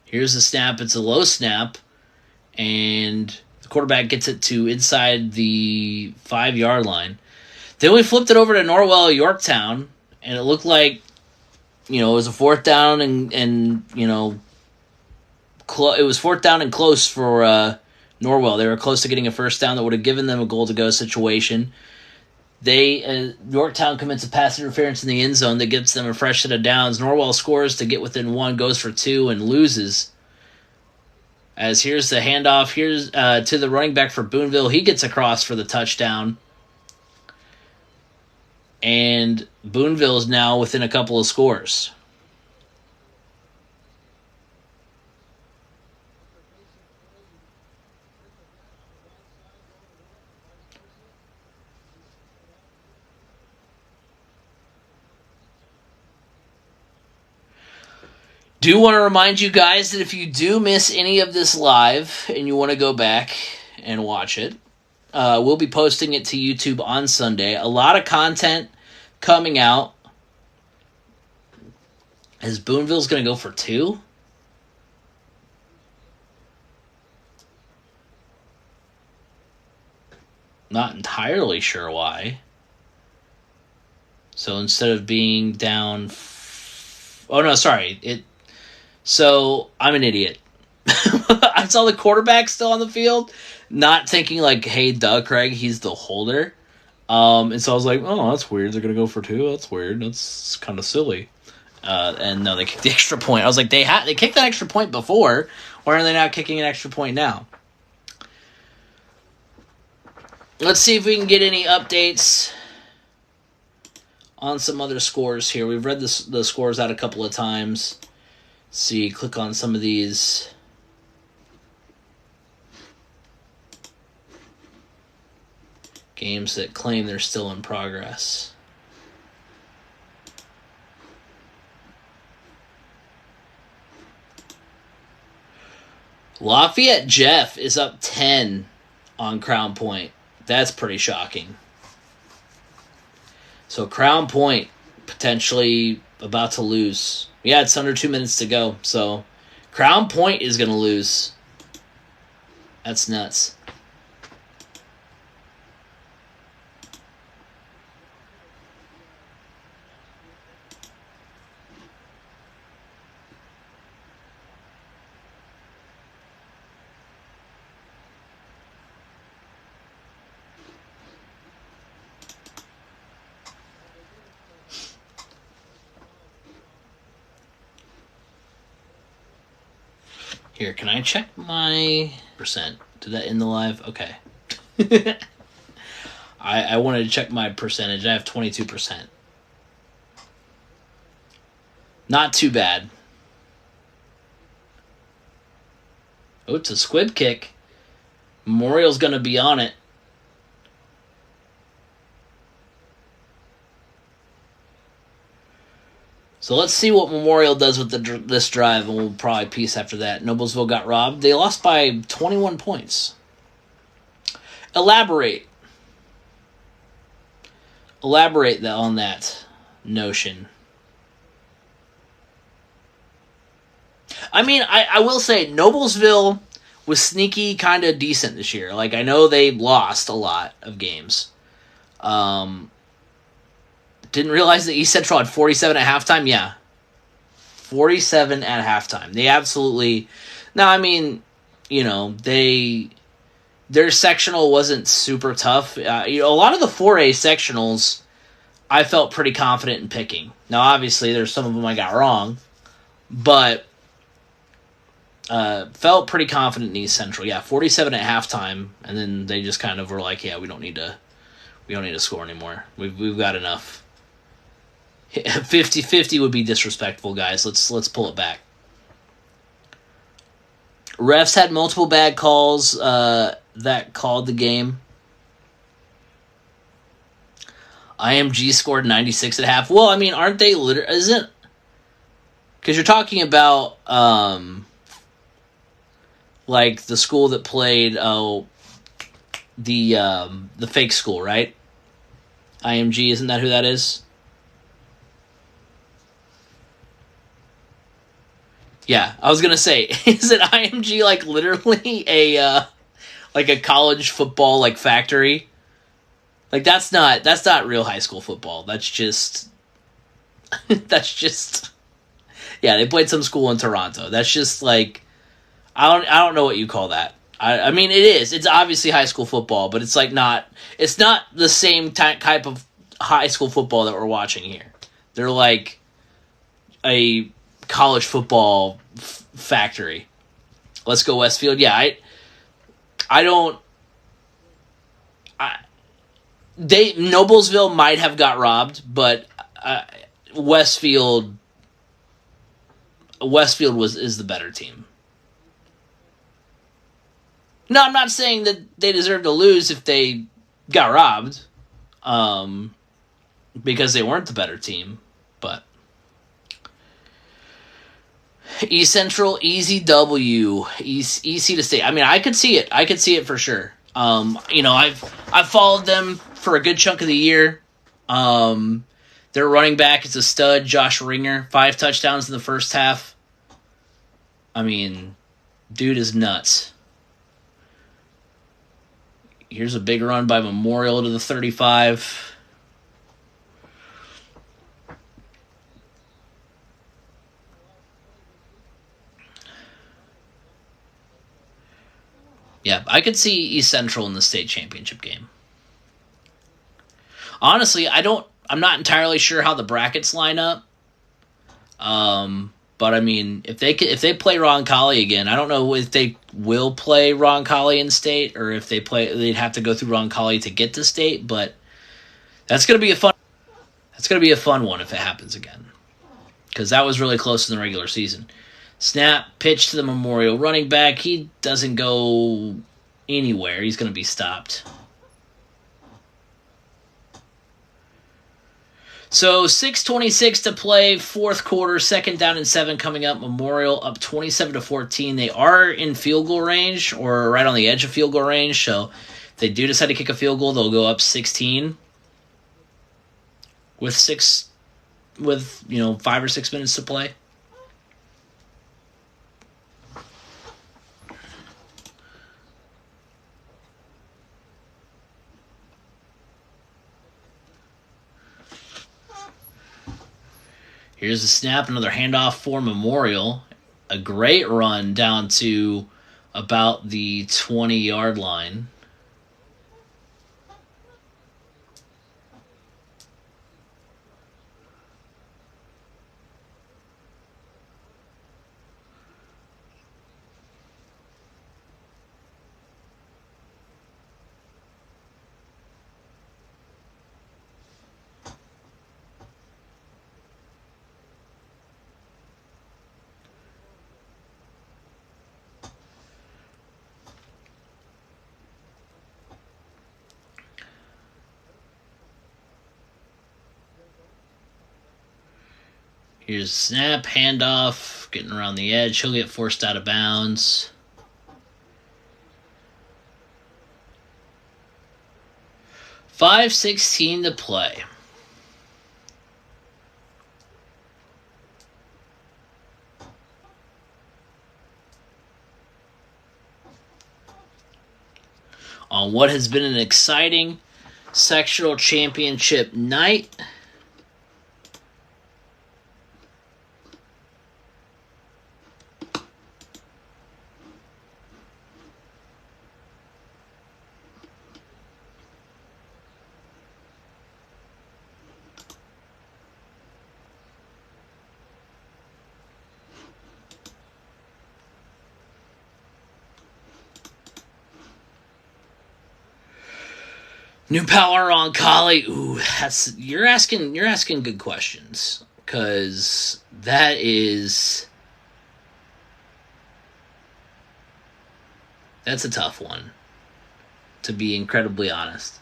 Here's the snap. It's a low snap, and the quarterback gets it to inside the 5-yard line. Then we flipped it over to Norwell Yorktown, and it looked like, it was a 4th down and it was 4th down and close for Norwell. They were close to getting a first down that would have given them a goal-to-go situation. Yorktown commits a pass interference in the end zone that gives them a fresh set of downs. Norwell scores to get within 1, goes for 2, and loses. As here's the handoff. Here's to the running back for Boonville. He gets across for the touchdown. And Boonville is now within a couple of scores. Do want to remind you guys that if you do miss any of this live and you want to go back and watch it, we'll be posting it to YouTube on Sunday. A lot of content coming out. As Boonville's going to go for 2? Not entirely sure why. So instead of being down... So I'm an idiot. I saw the quarterback still on the field, not thinking like, hey, duh, Craig, he's the holder. And so I was like, oh, that's weird. They're going to go for 2? That's weird. That's kind of silly. And no, they kicked the extra point. I was like, they kicked that extra point before. Why are they not kicking an extra point now? Let's see if we can get any updates on some other scores here. We've read the scores out a couple of times. Let's see, click on some of these. Games that claim they're still in progress. Lafayette Jeff is up 10 on Crown Point. That's pretty shocking. So Crown Point potentially about to lose. Yeah, it's under 2 minutes to go. So Crown Point is going to lose. That's nuts. Here, can I check my percent? Did that end the live? Okay. I wanted to check my percentage. I have 22%. Not too bad. Oh, it's a squib kick. Memorial's going to be on it. So let's see what Memorial does with this drive, and we'll probably piece after that. Noblesville got robbed. They lost by 21 points. Elaborate on that notion. I mean, I will say Noblesville was sneaky kind of decent this year. Like, I know they lost a lot of games. Didn't realize that East Central had 47 at halftime. Yeah. 47 at halftime. They absolutely... Now, I mean, their sectional wasn't super tough. A lot of the 4A sectionals I felt pretty confident in picking. Now, obviously, there's some of them I got wrong, but felt pretty confident in East Central. Yeah, 47 at halftime, and then they just kind of were like, "Yeah, we don't need to score anymore. We've got enough." 50-50 would be disrespectful, guys. Let's pull it back. Refs had multiple bad calls that called the game. IMG scored 96 at half. Well, I mean, aren't they isn't? Because you're talking about like the school that played the fake school, right? IMG, isn't that who that is? Yeah, I was gonna say, is it IMG like literally a college football like factory? Like that's not real high school football. That's just yeah, they played some school in Toronto. That's just like I don't know what you call that. I mean it is. It's obviously high school football, but it's like it's not the same type of high school football that we're watching here. They're like a college football factory. Let's go Westfield. Yeah, Noblesville might have got robbed, but Westfield is the better team. No, I'm not saying that they deserve to lose if they got robbed, because they weren't the better team, but East Central, easy W, easy to stay. I mean, I could see it for sure. I've followed them for a good chunk of the year. Their running back is a stud, Josh Ringer, 5 touchdowns in the first half. I mean, dude is nuts. Here's a big run by Memorial to the 35. Yeah, I could see East Central in the state championship game. Honestly, I'm not entirely sure how the brackets line up. But I mean, if they play Roncalli again, I don't know if they will play Roncalli in state or if they'd have to go through Roncalli to get to state. But that's gonna be a fun one if it happens again, because that was really close in the regular season. Snap, pitch to the Memorial running back. He doesn't go anywhere. He's going to be stopped. So 6:26 to play, fourth quarter, 2nd down and 7 coming up. Memorial up 27-14. They are in field goal range or right on the edge of field goal range. So if they do decide to kick a field goal, they'll go up 16 with 5 or 6 minutes to play. Here's the snap, another handoff for Memorial. A great run down to about the 20-yard line. Here's snap, handoff, getting around the edge. He'll get forced out of bounds. $5:16 to play. On what has been an exciting sectional championship night. New Power on Collie. Ooh, you're asking good questions, because that's a tough one, to be incredibly honest.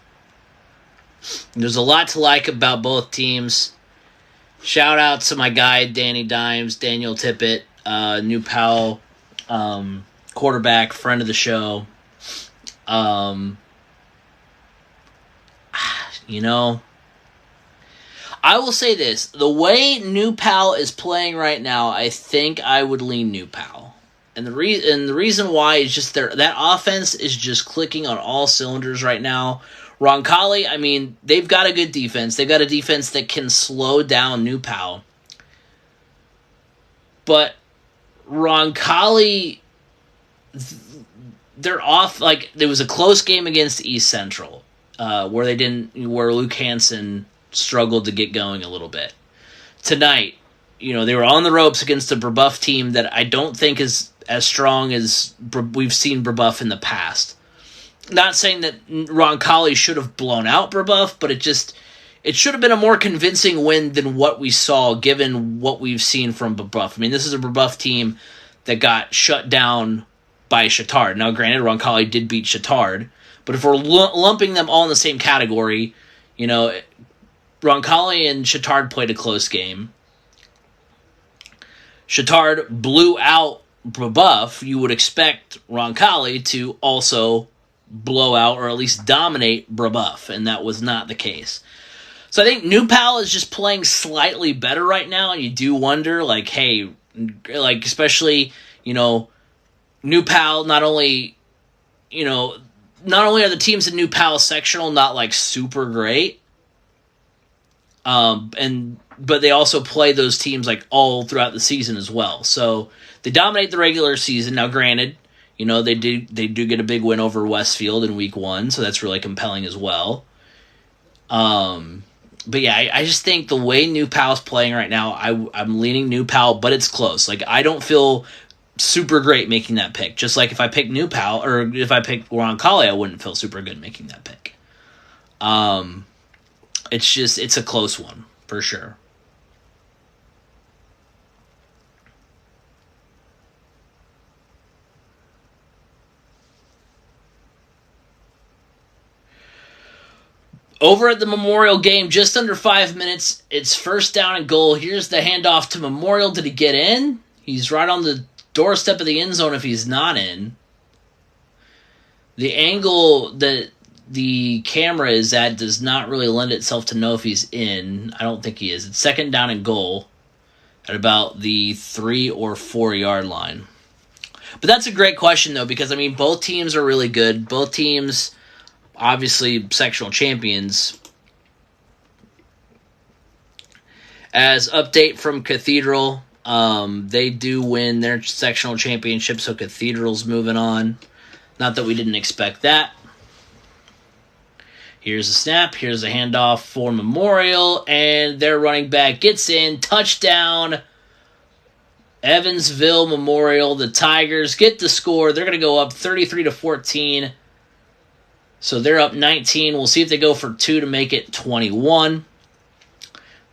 There's a lot to like about both teams. Shout out to my guy Danny Dimes, Daniel Tippett, New Powell quarterback, friend of the show. I will say this. The way New Powell is playing right now, I think I would lean New Powell. And the reason why is just that offense is just clicking on all cylinders right now. Roncalli, I mean, they've got a good defense. They've got a defense that can slow down New Powell. But Roncalli, they're off. Like, there was a close game against East Central, where Luke Hansen struggled to get going a little bit. Tonight, they were on the ropes against a Brebeuf team that I don't think is as strong as we've seen Brebeuf in the past. Not saying that Roncalli should have blown out Brebeuf, but it should have been a more convincing win than what we saw, given what we've seen from Brebeuf. I mean, this is a Brebeuf team that got shut down by Chittard. Now, granted, Roncalli did beat Chittard, but if we're lumping them all in the same category, Roncalli and Chittard played a close game. Chittard blew out Brebeuf. You would expect Roncalli to also blow out or at least dominate Brebeuf, and that was not the case. So I think New Powell is just playing slightly better right now, and you do wonder, especially, New Powell, not only are the teams in New Powell sectional not super great, but they also play those teams all throughout the season as well. So they dominate the regular season. Now, granted, they do get a big win over Westfield in week 1, so that's really compelling as well. But yeah, I just think the way New Powell's playing right now, I'm leaning New Powell, but it's close. I don't feel super great making that pick. Just like if I pick New Powell, or if I pick Roncalli, I wouldn't feel super good making that pick. It's a close one, for sure. Over at the Memorial game, just under 5 minutes, it's first down and goal. Here's the handoff to Memorial. Did he get in? He's right on the doorstep of the end zone if he's not in. The angle that the camera is at does not really lend itself to know if he's in. I don't think he is. It's second down and goal at about the 3 or 4 yard line. But that's a great question, though, because, both teams are really good. Both teams, obviously, sectional champions. As update from Cathedral, they do win their sectional championship, so Cathedral's moving on. Not that we didn't expect that. Here's a snap. Here's a handoff for Memorial, and their running back gets in. Touchdown. Evansville Memorial. The Tigers get the score. They're going to go up 33-14. So they're up 19. We'll see if they go for 2 to make it 21.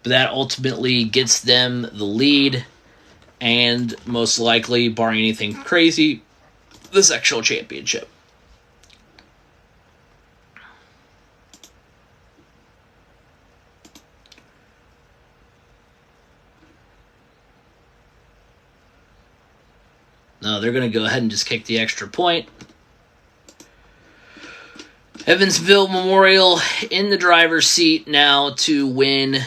But that ultimately gets them the lead. And most likely, barring anything crazy, the sectional championship. No, they're going to go ahead and just kick the extra point. Evansville Memorial in the driver's seat now to win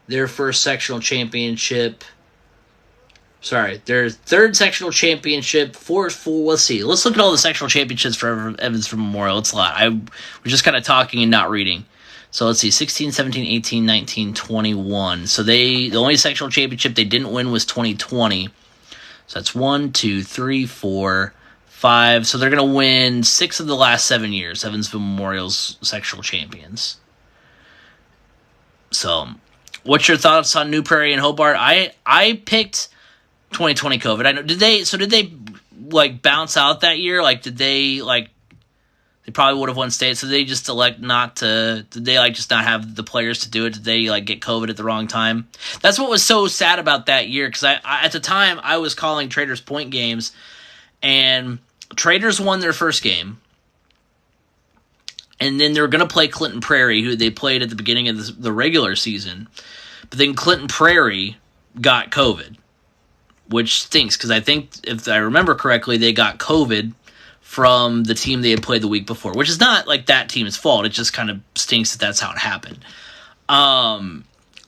their first sectional championship. Sorry, their third sectional championship. Let's see. Let's look at all the sectional championships for Evansville Memorial. It's a lot. We're just kind of talking and not reading. So let's see, 16, 17, 18, 19, 21. So the only sectional championship they didn't win was 2020. So that's 1, 2, 3, 4, 5. So they're going to win 6 of the last 7 years, Evansville Memorial's sectional champions. So, what's your thoughts on New Prairie and Hobart? I picked 2020 COVID. I know. Did they bounce out that year? Did they They probably would have won state, so they just elect not to. Did they just not have the players to do it? Did they get COVID at the wrong time? That's what was so sad about that year, because I at the time I was calling Traders Point games, and Traders won their first game, and then they were going to play Clinton Prairie, who they played at the beginning of the regular season, but then Clinton Prairie got COVID, which stinks, because I think, if I remember correctly, they got COVID from the team they had played the week before, which is not that team's fault. It just kind of stinks that that's how it happened.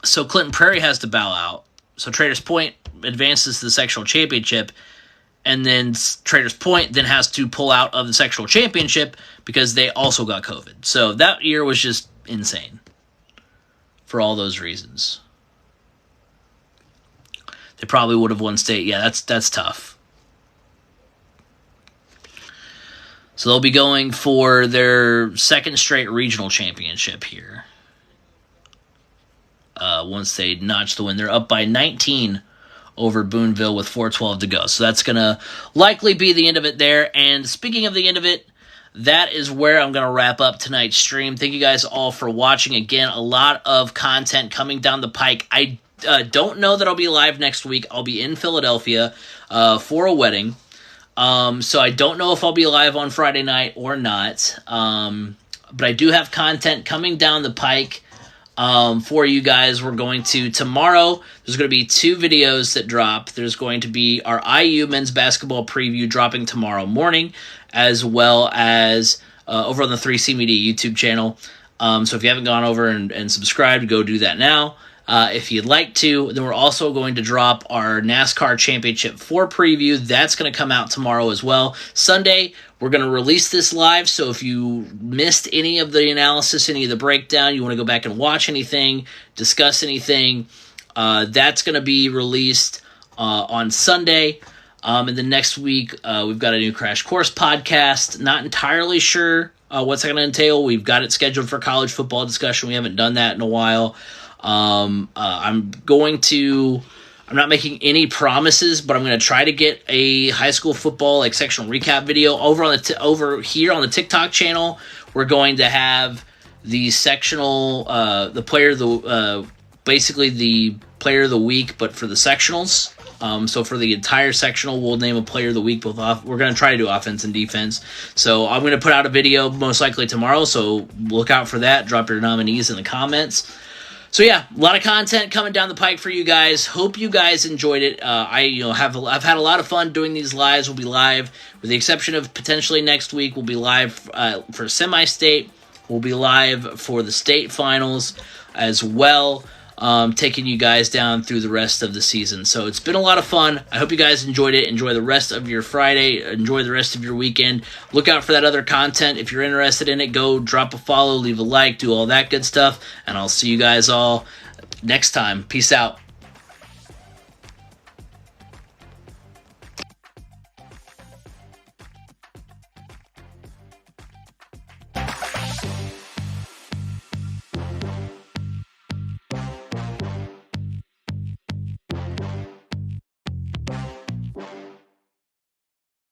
So Clinton Prairie has to bow out. So Traders Point advances to the Sectional Championship, and then Traders Point then has to pull out of the Sectional Championship because they also got COVID. So that year was just insane for all those reasons. They probably would have won state. Yeah, that's tough. So they'll be going for their second straight regional championship here. Once they notch the win, they're up by 19 over Boonville with 4:12 to go. So that's going to likely be the end of it there. And speaking of the end of it, that is where I'm going to wrap up tonight's stream. Thank you guys all for watching. Again, a lot of content coming down the pike. I don't know that I'll be live next week. I'll be in Philadelphia for a wedding. So I don't know if I'll be live on Friday night or not. But I do have content coming down the pike for you guys. We're going to, tomorrow, there's going to be 2 videos that drop. There's going to be our IU men's basketball preview dropping tomorrow morning, as well as over on the 3C Media YouTube channel. So if you haven't gone over and subscribed, go do that now. If you'd like to, then we're also going to drop our NASCAR Championship 4 preview. That's going to come out tomorrow as well. Sunday, we're going to release this live, so if you missed any of the analysis, any of the breakdown, you want to go back and watch anything, discuss anything, that's going to be released on Sunday. And then next week, we've got a new Crash Course podcast. Not entirely sure what's that going to entail. We've got it scheduled for college football discussion. We haven't done that in a while. I'm not making any promises, but I'm going to try to get a high school football sectional recap video over here on the TikTok channel. We're going to have the sectional, basically the player of the week, but for the sectionals. So for the entire sectional, we'll name a player of the week. We're going to try to do offense and defense. So I'm going to put out a video most likely tomorrow. So look out for that. Drop your nominees in the comments. So yeah, a lot of content coming down the pike for you guys. Hope you guys enjoyed it. I've had a lot of fun doing these lives. We'll be live, with the exception of potentially next week. We'll be live for semi-state. We'll be live for the state finals as well, taking you guys down through the rest of the season. So it's been a lot of fun. I hope you guys enjoyed it. Enjoy the rest of your Friday. Enjoy the rest of your weekend. Look out for that other content. If you're interested in it, go drop a follow, leave a like, do all that good stuff. And I'll see you guys all next time. Peace out.